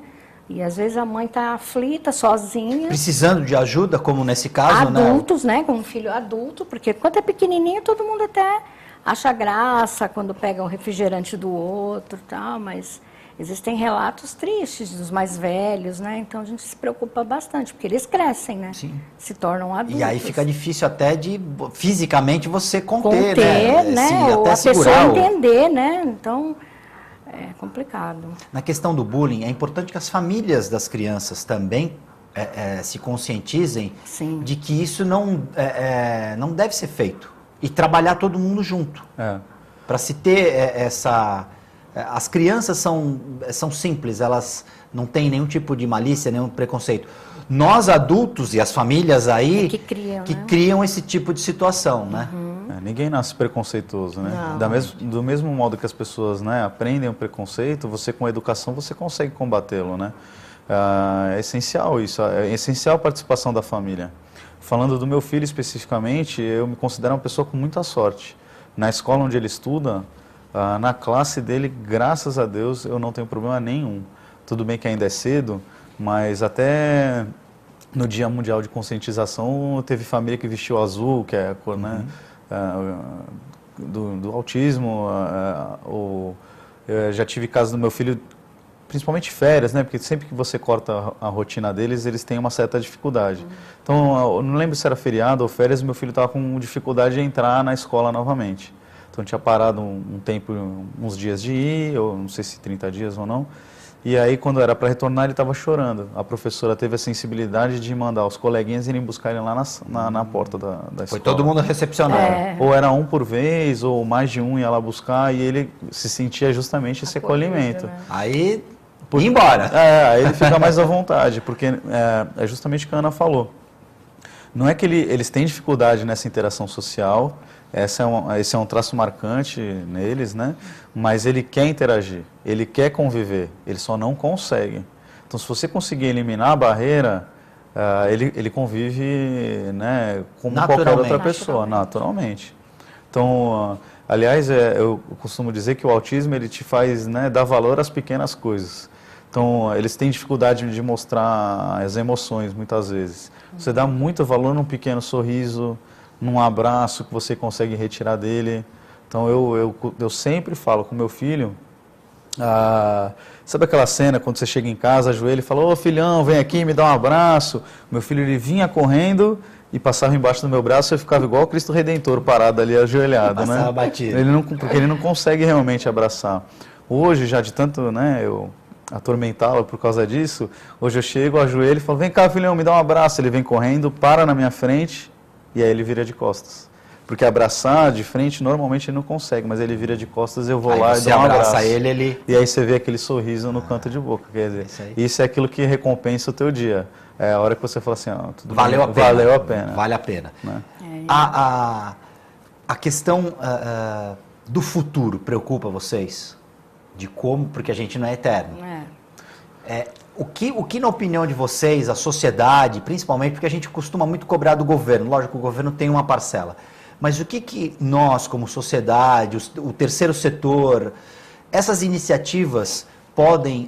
C: E às vezes a mãe está aflita, sozinha.
A: Precisando de ajuda, como nesse caso,
C: adultos, né? Com um filho adulto, porque quando é pequenininho todo mundo até acha graça quando pega um refrigerante do outro e tal, mas existem relatos tristes dos mais velhos, né? Então a gente se preocupa bastante, porque eles crescem, né?
A: Sim.
C: Se tornam adultos.
A: E aí fica difícil até de fisicamente você conter né?
C: Ou
A: até
C: a pessoa entender, né? Então é complicado.
A: Na questão do bullying, é importante que as famílias das crianças também se conscientizem de que isso não deve ser feito. E trabalhar todo mundo junto. Para se ter essa... As crianças são simples, elas não têm nenhum tipo de malícia, nenhum preconceito. Nós adultos e as famílias aí que criam esse tipo de situação, né?
B: Ninguém nasce preconceituoso, né? Do mesmo modo que as pessoas, né, aprendem o preconceito, você com a educação você consegue combatê-lo, né? É essencial isso, é essencial a participação da família. Falando do meu filho especificamente, eu me considero uma pessoa com muita sorte. Na escola onde ele estuda, na classe dele, graças a Deus, eu não tenho problema nenhum. Tudo bem que ainda é cedo, mas até no Dia Mundial de Conscientização teve família que vestiu azul, que é a cor, né, do autismo. Eu já tive casos do meu filho, principalmente férias, né, porque sempre que você corta a rotina deles, eles têm uma certa dificuldade. Então, eu não lembro se era feriado ou férias, meu filho estava com dificuldade de entrar na escola novamente. Então tinha parado um tempo, uns dias de ir, ou não sei se 30 dias ou não, E aí, quando era para retornar, ele estava chorando. A professora teve a sensibilidade de mandar os coleguinhas irem buscar ele lá na porta da escola.
A: Foi todo mundo recepcionado.
B: Ou era um por vez, ou mais de um ia lá buscar, e ele se sentia justamente esse acolhimento.
C: Né?
A: Aí, ia embora.
B: Aí ele fica mais à vontade, porque é justamente o que a Ana falou. Não é que eles têm dificuldade nessa interação social, esse é um traço marcante neles, né? Mas ele quer interagir, ele quer conviver, ele só não consegue. Então, se você conseguir eliminar a barreira, ele convive, né, como qualquer outra pessoa, naturalmente. Então, aliás, eu costumo dizer que o autismo ele te faz, né, dar valor às pequenas coisas. Então, eles têm dificuldade de mostrar as emoções, muitas vezes. Você dá muito valor num pequeno sorriso, num abraço que você consegue retirar dele. Então, eu sempre falo com meu filho, sabe aquela cena quando você chega em casa, ajoelha e fala, ô filhão, vem aqui, me dá um abraço. Meu filho, ele vinha correndo e passava embaixo do meu braço e eu ficava igual o Cristo Redentor, parado ali, ajoelhado, né?
A: Batido.
B: Porque ele não consegue realmente abraçar. Hoje, já de tanto, né, eu atormentá-lo por causa disso, hoje eu chego, ajoelho e falo, vem cá, filhão, me dá um abraço. Ele vem correndo, para na minha frente e aí ele vira de costas. Porque abraçar de frente, normalmente ele não consegue, mas ele vira de costas, eu vou
A: aí
B: lá e dou um abraço.
A: ele...
B: E aí você vê aquele sorriso no canto de boca. Quer dizer, isso é aquilo que recompensa o teu dia. É a hora que você fala assim, tudo
A: valeu
B: bem,
A: a pena.
B: Valeu a pena.
A: Vale a pena.
B: Né?
A: A questão do futuro preocupa vocês? De como, porque a gente não é eterno. O que, na opinião de vocês, a sociedade, principalmente, porque a gente costuma muito cobrar do governo, lógico, o governo tem uma parcela, mas o que nós, como sociedade, o terceiro setor, essas iniciativas podem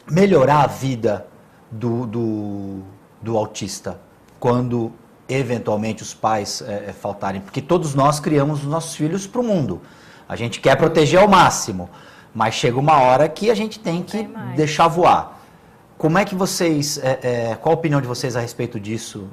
A: melhorar a vida do autista, quando eventualmente os pais faltarem? Porque todos nós criamos os nossos filhos para o mundo, a gente quer proteger ao máximo, mas chega uma hora que a gente tem que deixar voar. Como é que vocês, qual a opinião de vocês a respeito disso?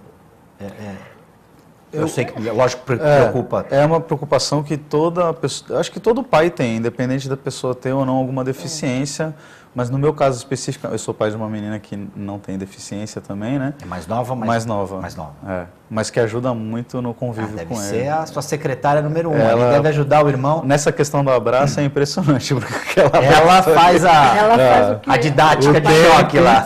A: Eu sei que, lógico, preocupa.
B: É uma preocupação que toda pessoa, acho que todo pai tem, independente da pessoa ter ou não alguma deficiência, mas no meu caso específico, eu sou pai de uma menina que não tem deficiência também, né?
A: É mais nova?
B: Mais nova. Mas que ajuda muito no convívio com ele. Deve ser
A: a sua secretária número 1, ela deve ajudar o irmão.
B: Nessa questão do abraço é impressionante, porque
A: ela faz a didática de choque lá.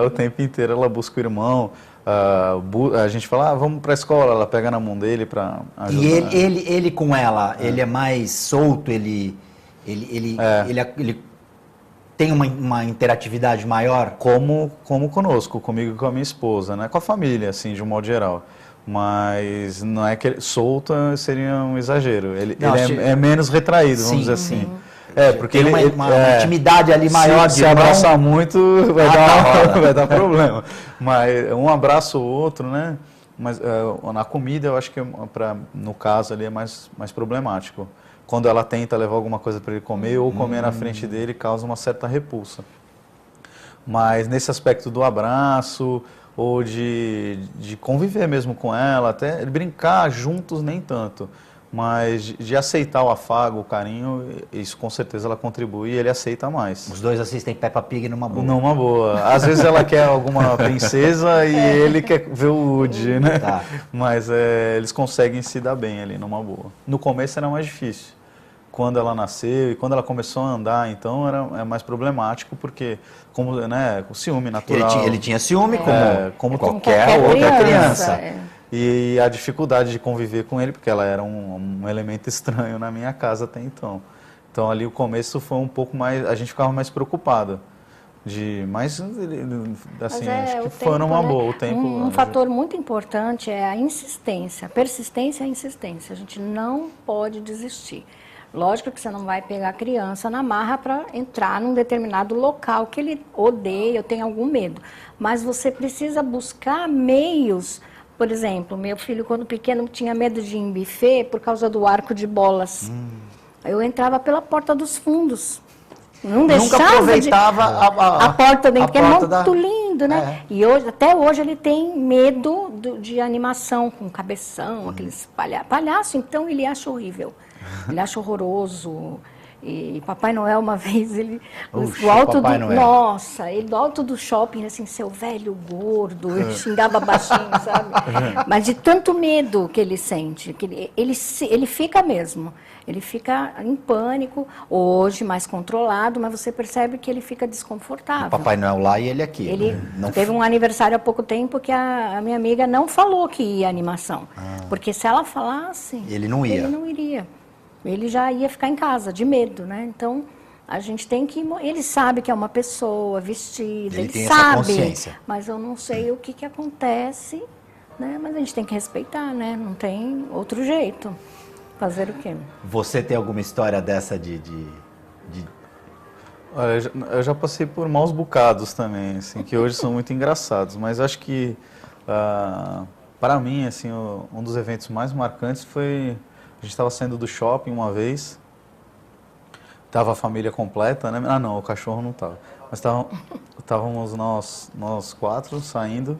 B: O tempo inteiro ela busca o irmão. A gente fala, vamos para a escola, ela pega na mão dele para ajudar.
A: E ele com ela, ele é mais solto, ele tem uma interatividade maior?
B: Como conosco, comigo e com a minha esposa, né? Com a família, assim, de um modo geral. Mas não é que ele solta seria um exagero. Ele é menos retraído, vamos dizer assim. Porque
A: tem uma intimidade ali maior.
B: Se abraçar muito, vai dar problema. Mas um abraço ou outro, né? Mas na comida, eu acho que no caso ali é mais problemático. Quando ela tenta levar alguma coisa para ele comer ou comer na frente dele, causa uma certa repulsa. Mas nesse aspecto do abraço ou de conviver mesmo com ela, até brincar juntos nem tanto. Mas de aceitar o afago, o carinho, isso com certeza ela contribui e ele aceita mais.
A: Os dois assistem Peppa Pig numa boa.
B: Numa boa. Às vezes ela quer alguma princesa e ele quer ver o Woody, né?
A: Tá.
B: Mas eles conseguem se dar bem ali numa boa. No começo era mais difícil. Quando ela nasceu e quando ela começou a andar, então era mais problemático, porque como, né, o ciúme natural.
A: Ele tinha ciúme como
C: qualquer outra criança.
B: E a dificuldade de conviver com ele, porque ela era um elemento estranho na minha casa até então. Então ali o começo foi um pouco mais, a gente ficava mais preocupado. Mas assim, acho que foi numa boa o tempo.
C: Um fator muito importante é a insistência, persistência e insistência. A gente não pode desistir. Lógico que você não vai pegar a criança na marra para entrar num determinado local que ele odeia ou tem algum medo. Mas você precisa buscar meios. Por exemplo, meu filho, quando pequeno, tinha medo de ir em buffet por causa do arco de bolas. Eu entrava pela porta dos fundos. Não deixava.
A: Nunca aproveitava
C: a porta dentro, que é muito lindo, né? E até hoje ele tem medo de animação com cabeção, aqueles palhaços. Então ele acha horrível. Ele acha horroroso. E Papai Noel, uma vez, ele
A: Uxa,
C: do alto
A: Papai
C: do
A: Noel.
C: nossa, ele do alto do shopping, assim, seu velho gordo, ele xingava baixinho, sabe? Mas de tanto medo que ele sente, que ele fica mesmo, ele fica em pânico, hoje mais controlado, mas você percebe que ele fica desconfortável.
A: O Papai Noel lá e ele aqui.
C: Ele
A: Não
C: teve um aniversário há pouco tempo que a minha amiga não falou que ia animação, porque se ela falasse,
A: Ele não ia.
C: ele não iria. Ele já ia ficar em casa, de medo, né? Então, a gente tem que... Ele sabe que é uma pessoa vestida,
A: Ele
C: ele
A: tem essa
C: sabe,
A: consciência.
C: mas eu não sei o que acontece, né? Mas a gente tem que respeitar, né? Não tem outro jeito. Fazer o quê?
A: Você tem alguma história dessa de...
B: Olha, eu já passei por maus bocados também, assim, que hoje são muito engraçados, mas acho que, para mim, assim, um dos eventos mais marcantes foi... A gente estava saindo do shopping uma vez, estava a família completa, né? Ah, não, o cachorro não estava. Mas estávamos nós 4 saindo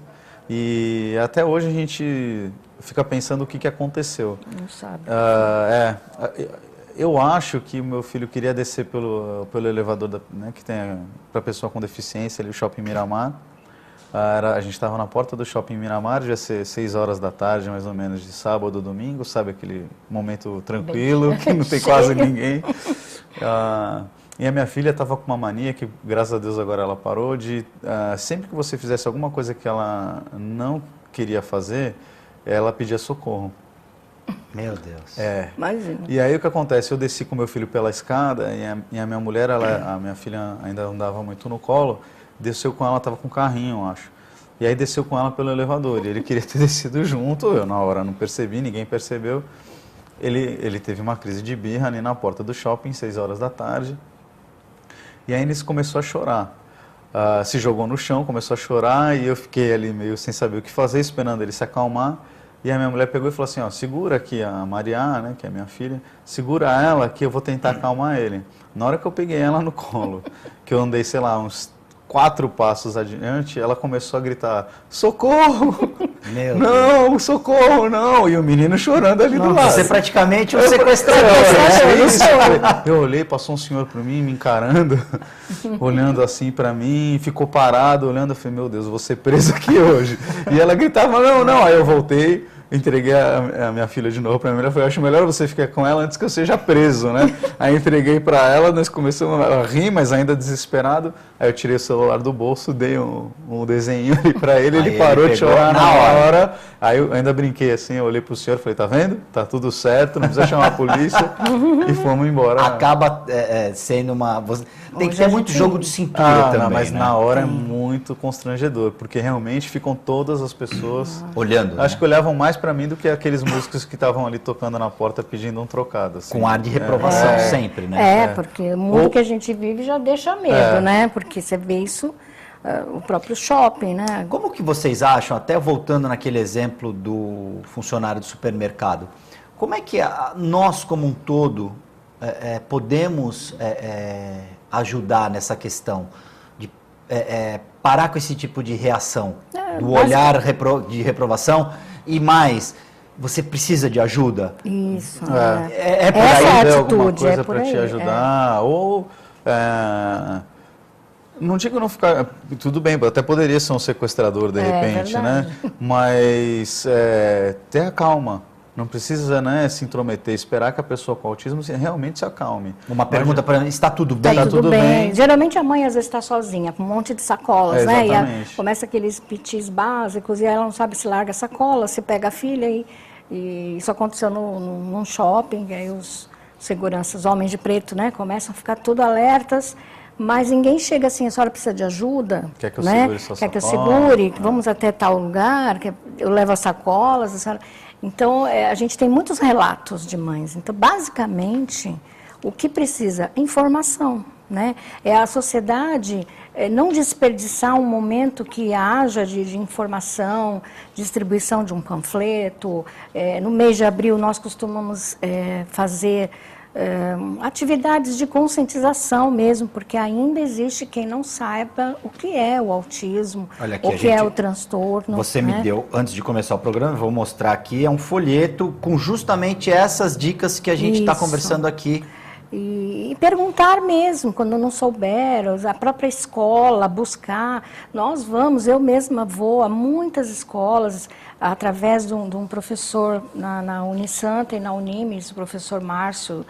B: e até hoje a gente fica pensando o que aconteceu.
C: Não sabe.
B: Eu acho que o meu filho queria descer pelo elevador né, que tem para pessoa com deficiência, ali, o Shopping Miramar. A gente estava na porta do Shopping Miramar, devia ser 6 horas da tarde, mais ou menos, de sábado ou domingo, sabe, aquele momento tranquilo, que não tem quase ninguém. E a minha filha estava com uma mania, que graças a Deus agora ela parou, de sempre que você fizesse alguma coisa que ela não queria fazer, ela pedia socorro.
A: Meu Deus.
C: Imagina.
B: E aí o que acontece? Eu desci com meu filho pela escada e a minha mulher, a minha filha ainda andava muito no colo, desceu com ela, estava com um carrinho, eu acho. E aí desceu com ela pelo elevador. E ele queria ter descido junto, eu na hora não percebi, ninguém percebeu. Ele teve uma crise de birra ali na porta do shopping, 6 horas da tarde. E aí ele começou a chorar. Se jogou no chão, começou a chorar e eu fiquei ali meio sem saber o que fazer, esperando ele se acalmar. E a minha mulher pegou e falou assim, ó, segura aqui a Maria, né, que é minha filha, segura ela que eu vou tentar acalmar ele. Na hora que eu peguei ela no colo, que eu andei, sei lá, uns 4 passos adiante, ela começou a gritar, socorro!
A: Meu
B: não,
A: Deus.
B: Socorro, não! E o menino chorando ali do lado.
A: Você praticamente um sequestrador,
B: né? Eu olhei, passou um senhor por mim, me encarando, olhando assim pra mim, ficou parado, olhando, eu falei, meu Deus, eu vou ser preso aqui hoje. E ela gritava, não, aí eu voltei, entreguei a minha filha de novo pra mim, ela falou, acho melhor você ficar com ela antes que eu seja preso, né? Aí entreguei pra ela, nós começamos a rir, mas ainda desesperado, aí eu tirei o celular do bolso, dei um desenho ali pra ele, ele parou de chorar na hora, aí eu ainda brinquei assim, eu olhei pro senhor e falei, tá vendo? Tá tudo certo, não precisa chamar a polícia, e fomos embora.
A: Acaba sendo uma... Tem que ter muito jogo de cintura também,
B: mas
A: né?
B: na hora é muito constrangedor, porque realmente ficam todas as pessoas
A: olhando.
B: Acho que olhavam mais pra mim do que aqueles músicos que estavam ali tocando na porta pedindo um trocado. Assim.
A: Com ar de reprovação sempre, né?
C: Porque o mundo que a gente vive já deixa medo, né? Porque você vê isso, o próprio shopping, né?
A: Como que vocês acham, até voltando naquele exemplo do funcionário do supermercado, como é que nós como um todo podemos ajudar nessa questão de parar com esse tipo de reação, do olhar de reprovação e mais, você precisa de ajuda?
C: Isso.
B: Por aí
C: essa
B: alguma
C: atitude,
B: coisa para te ajudar, ou não digo não ficar, tudo bem, até poderia ser um sequestrador de repente, né? Mas ter a calma. Não precisa, né, se intrometer, esperar que a pessoa com autismo realmente se acalme.
A: Uma pergunta para está tudo bem?
C: Tá tudo bem. Geralmente a mãe às vezes está sozinha, com um monte de sacolas, né? E começa aqueles pitis básicos e ela não sabe se larga a sacola, se pega a filha e isso aconteceu num shopping, aí os seguranças, homens de preto, né, começam a ficar tudo alertas. Mas ninguém chega assim, a senhora precisa de ajuda?
B: Quer que eu
C: né?
B: segure sua
C: Quer que eu
B: sacola?
C: segure? Vamos até tal lugar? Eu levo as sacolas? A senhora... Então, a gente tem muitos relatos de mães. Então, basicamente, o que precisa? Informação, né? É a sociedade não desperdiçar um momento que haja de informação, distribuição de um panfleto. No mês de abril, nós costumamos fazer... atividades de conscientização mesmo, porque ainda existe quem não saiba o que é o autismo, o que é o transtorno.
A: Você me deu, antes de começar o programa, vou mostrar aqui, é um folheto com justamente essas dicas que a gente está conversando aqui.
C: E perguntar mesmo, quando não souber, a própria escola, buscar. Eu mesma vou a muitas escolas, através de um professor na Unisanta e na Unimes, o professor Márcio,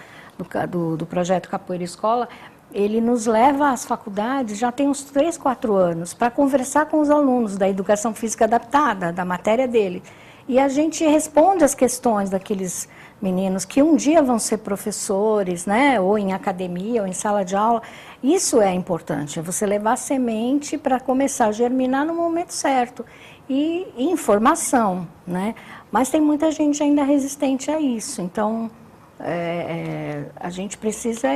C: do projeto Capoeira Escola. Ele nos leva às faculdades, já tem uns 3, 4 anos, para conversar com os alunos da Educação Física Adaptada, da matéria dele. E a gente responde as questões daqueles meninos que um dia vão ser professores, né? Ou em academia, ou em sala de aula. Isso é importante, é você levar a semente para começar a germinar no momento certo. E informação, né? Mas tem muita gente ainda resistente a isso. Então, a gente precisa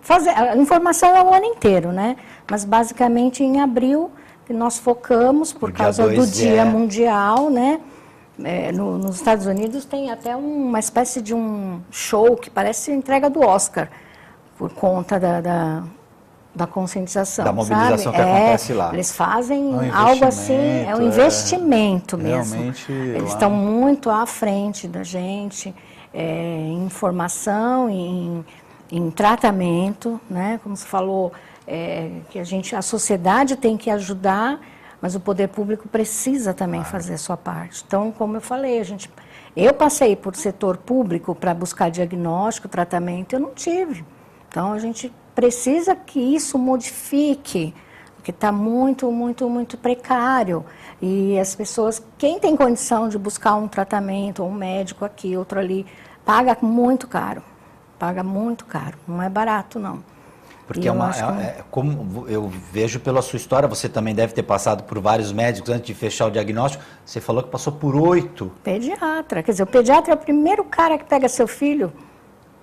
C: fazer. A informação é o ano inteiro, né? Mas basicamente em abril nós focamos, por causa do Dia Mundial, né? Nos Estados Unidos tem até uma espécie de um show que parece a entrega do Oscar, por conta da conscientização.
A: Da mobilização, sabe? Que acontece lá.
C: Eles fazem algo assim, é um investimento mesmo.
B: Realmente,
C: eles estão muito à frente da gente, em informação, em tratamento, né? Como você falou, que a sociedade tem que ajudar, mas o poder público precisa também fazer a sua parte. Então, como eu falei, eu passei por setor público para buscar diagnóstico, tratamento, eu não tive. Então, a gente precisa que isso modifique, porque está muito, muito, muito precário. E as pessoas, quem tem condição de buscar um tratamento, um médico aqui, outro ali, paga muito caro. Paga muito caro, não é barato, não.
A: Porque como eu vejo pela sua história, você também deve ter passado por vários médicos antes de fechar o diagnóstico. Você falou que passou por 8.
C: Pediatra, quer dizer, o pediatra é o primeiro cara que pega seu filho.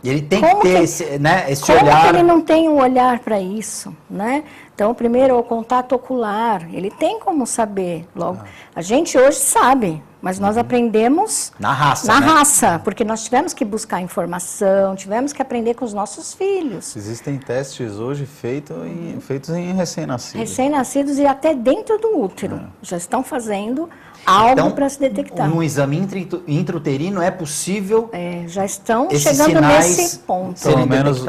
A: E ele tem que ter esse olhar.
C: Como que ele não tem um olhar para isso, né? Então, primeiro, o contato ocular, ele tem como saber logo. A gente hoje sabe, mas nós aprendemos
A: na raça,
C: na raça, porque nós tivemos que buscar informação, tivemos que aprender com os nossos filhos.
B: Existem testes hoje feitos em recém-nascidos.
C: Recém-nascidos e até dentro do útero. Já estão fazendo algo para se detectar.
A: No exame intrauterino é possível.
C: Já estão chegando nesse ponto.
B: Pelo menos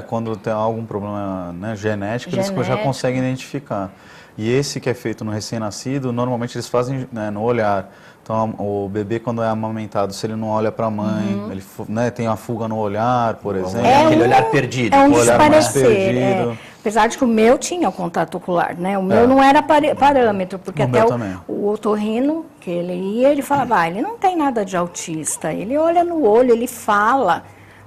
B: quando tem algum problema genético, eles já conseguem identificar. E esse que é feito no recém-nascido, normalmente eles fazem no olhar. Então, o bebê, quando é amamentado, se ele não olha para a mãe, ele tem uma fuga no olhar, por exemplo.
A: Aquele olhar perdido.
C: É um desparecer. Apesar de que o meu tinha o contato ocular, né? O meu não era parâmetro, porque até o otorrino, que ele ia, ele falava, ele não tem nada de autista. Ele olha no olho, ele fala.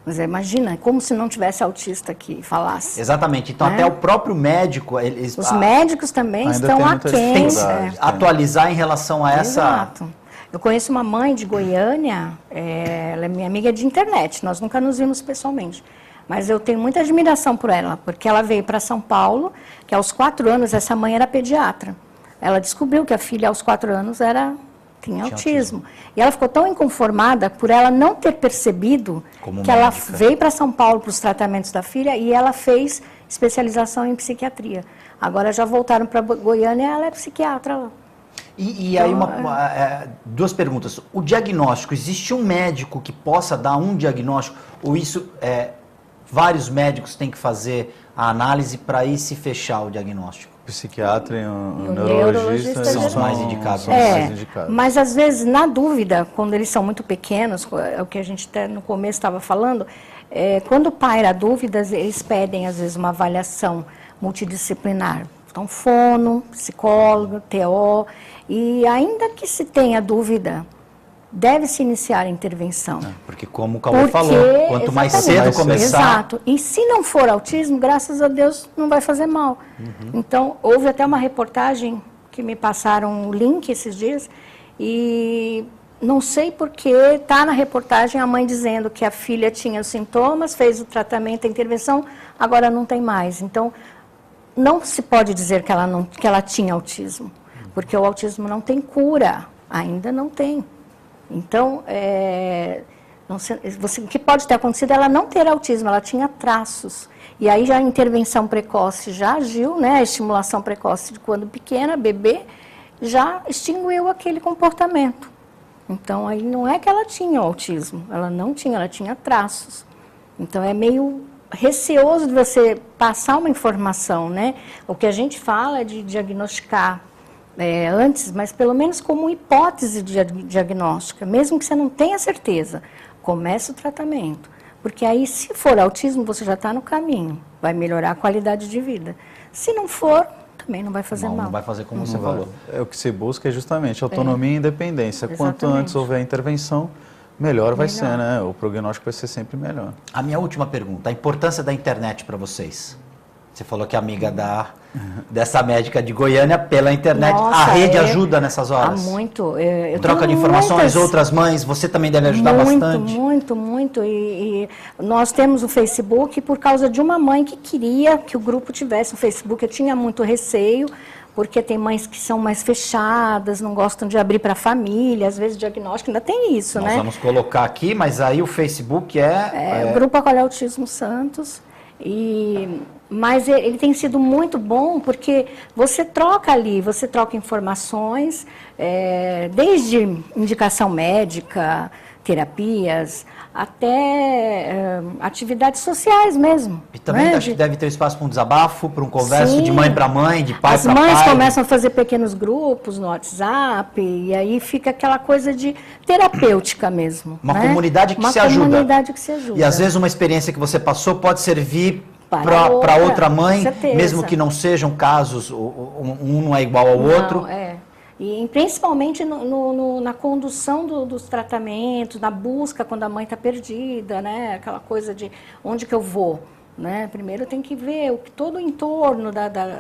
C: Mas imagina, como se não tivesse autista que falasse.
A: Exatamente. Então, até o próprio médico...
C: Os médicos também estão aquém.
A: Tem que atualizar em relação a essa...
C: Exato. Eu conheço uma mãe de Goiânia, ela é minha amiga de internet, nós nunca nos vimos pessoalmente. Mas eu tenho muita admiração por ela, porque ela veio para São Paulo, que aos 4 anos essa mãe era pediatra. Ela descobriu que a filha aos 4 anos tinha autismo. E ela ficou tão inconformada por ela não ter percebido que ela veio para São Paulo para os tratamentos da filha e ela fez especialização em psiquiatria. Agora já voltaram para Goiânia e ela é psiquiatra lá.
A: E aí, duas perguntas. O diagnóstico, existe um médico que possa dar um diagnóstico? Ou isso, vários médicos têm que fazer a análise para aí se fechar o diagnóstico?
B: O psiquiatra e o neurologista
A: são os mais indicados.
C: Mas às vezes, na dúvida, quando eles são muito pequenos, é o que a gente até no começo estava falando, quando paira dúvidas, eles pedem às vezes uma avaliação multidisciplinar. Então, fono, psicólogo, TO, e ainda que se tenha dúvida, deve-se iniciar a intervenção.
A: Porque como o Cauê falou, quanto mais cedo começar...
C: Exato. E se não for autismo, graças a Deus, não vai fazer mal. Então, houve até uma reportagem que me passaram o link esses dias, e não sei porque está na reportagem a mãe dizendo que a filha tinha sintomas, fez o tratamento, a intervenção, agora não tem mais. Então, não se pode dizer que ela tinha autismo, porque o autismo não tem cura, ainda não tem. Então, o que pode ter acontecido é ela não ter autismo, ela tinha traços. E aí já a intervenção precoce já agiu, né? A estimulação precoce de quando pequena, bebê, já extinguiu aquele comportamento. Então, aí não é que ela tinha autismo, ela não tinha, ela tinha traços. Então, é meio receoso de você passar uma informação, né? O que a gente fala é de diagnosticar antes, mas pelo menos como hipótese diagnóstica, mesmo que você não tenha certeza, comece o tratamento. Porque aí, se for autismo, você já está no caminho, vai melhorar a qualidade de vida. Se não for, também não vai fazer mal.
A: Não vai fazer como você falou.
B: O que se busca é justamente autonomia e independência. Quanto
C: Exatamente.
B: antes houver intervenção, melhor vai ser, né? O prognóstico vai ser sempre melhor.
A: A minha última pergunta, a importância da internet para vocês. Você falou que é amiga dessa médica de Goiânia pela internet.
C: Nossa,
A: a rede ajuda nessas horas?
C: Muito.
A: Troca de informações, outras mães, você também deve ajudar bastante?
C: Muito. E nós temos o Facebook por causa de uma mãe que queria que o grupo tivesse um Facebook. Eu tinha muito receio, porque tem mães que são mais fechadas, não gostam de abrir para a família, às vezes diagnóstico ainda tem isso,
A: Nós
C: né?
A: vamos colocar aqui, mas aí o Facebook
C: o Grupo Acolhe Autismo Santos. Mas ele tem sido muito bom porque você troca ali, você troca informações, desde indicação médica, terapias, até atividades sociais mesmo.
A: E também
C: né?
A: acho que deve ter espaço para um desabafo, para um converso
C: Sim.
A: de mãe para mãe, de pai para pai.
C: As mães começam a fazer pequenos grupos no WhatsApp e aí fica aquela coisa de terapêutica mesmo.
A: Uma
C: né?
A: comunidade que se ajuda.
C: Uma comunidade que se ajuda.
A: E às vezes uma experiência que você passou pode servir
C: para
A: outra mãe,
C: certeza.
A: mesmo que não sejam casos, um não é igual ao outro.
C: E principalmente na condução dos tratamentos, na busca quando a mãe está perdida, né? Aquela coisa de onde que eu vou, né? Primeiro tem que ver todo o entorno,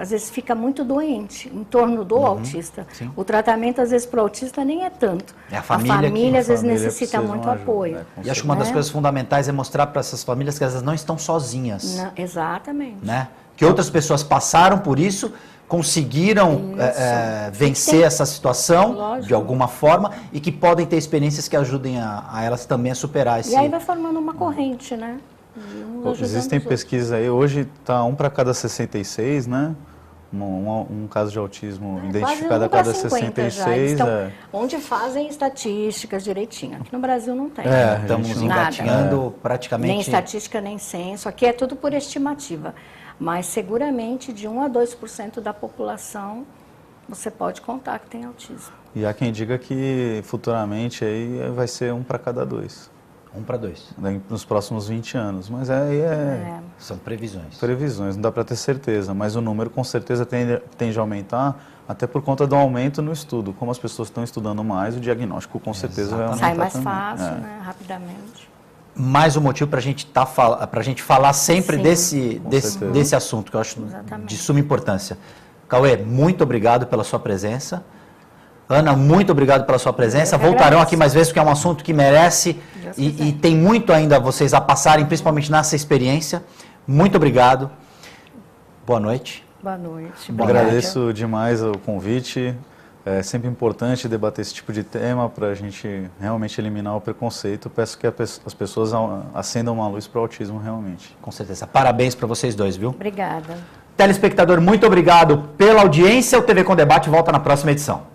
C: às vezes fica muito doente, em torno do autista.
A: Sim.
C: O tratamento, às vezes, para o autista nem é tanto.
A: É a família
C: às vezes, necessita muito apoio.
A: E acho que uma das coisas fundamentais é mostrar para essas famílias que elas não estão sozinhas.
C: Não, exatamente.
A: Né? Que outras pessoas passaram por isso, conseguiram vencer essa situação de alguma forma e que podem ter experiências que ajudem a elas também a superar esse...
C: E aí vai formando uma corrente, né?
B: Existem pesquisas aí, hoje está 1 para cada 66, né? Um caso de autismo identificado a cada 66.
C: Então, onde fazem estatísticas direitinho. Aqui no Brasil não tem.
A: Estamos engatinhando praticamente...
C: Nem estatística, nem censo. Aqui é tudo por estimativa. Mas seguramente de 1 a 2% da população você pode contar que tem autismo.
B: E há quem diga que futuramente aí vai ser 1 para cada 2.
A: 1 para 2.
B: Nos próximos 20 anos. Mas
A: são previsões.
B: Previsões, não dá para ter certeza. Mas o número com certeza tende a aumentar, até por conta do aumento no estudo. Como as pessoas estão estudando mais, o diagnóstico com certeza vai aumentar.
C: Sai mais
B: também.
C: fácil, né? Rapidamente.
A: Mais um motivo para a gente falar sempre desse assunto, que eu acho de suma importância. Cauê, muito obrigado pela sua presença. Ana, muito obrigado pela sua presença. Voltarão aqui mais vezes, porque é um assunto que merece e tem muito ainda vocês a passarem, principalmente nessa experiência. Muito obrigado. Boa noite.
C: Boa noite.
B: Agradeço demais o convite. É sempre importante debater esse tipo de tema para a gente realmente eliminar o preconceito. Peço que as pessoas acendam uma luz para o autismo realmente.
A: Com certeza. Parabéns para vocês dois, viu?
C: Obrigada.
A: Telespectador, muito obrigado pela audiência. O TV com Debate volta na próxima edição.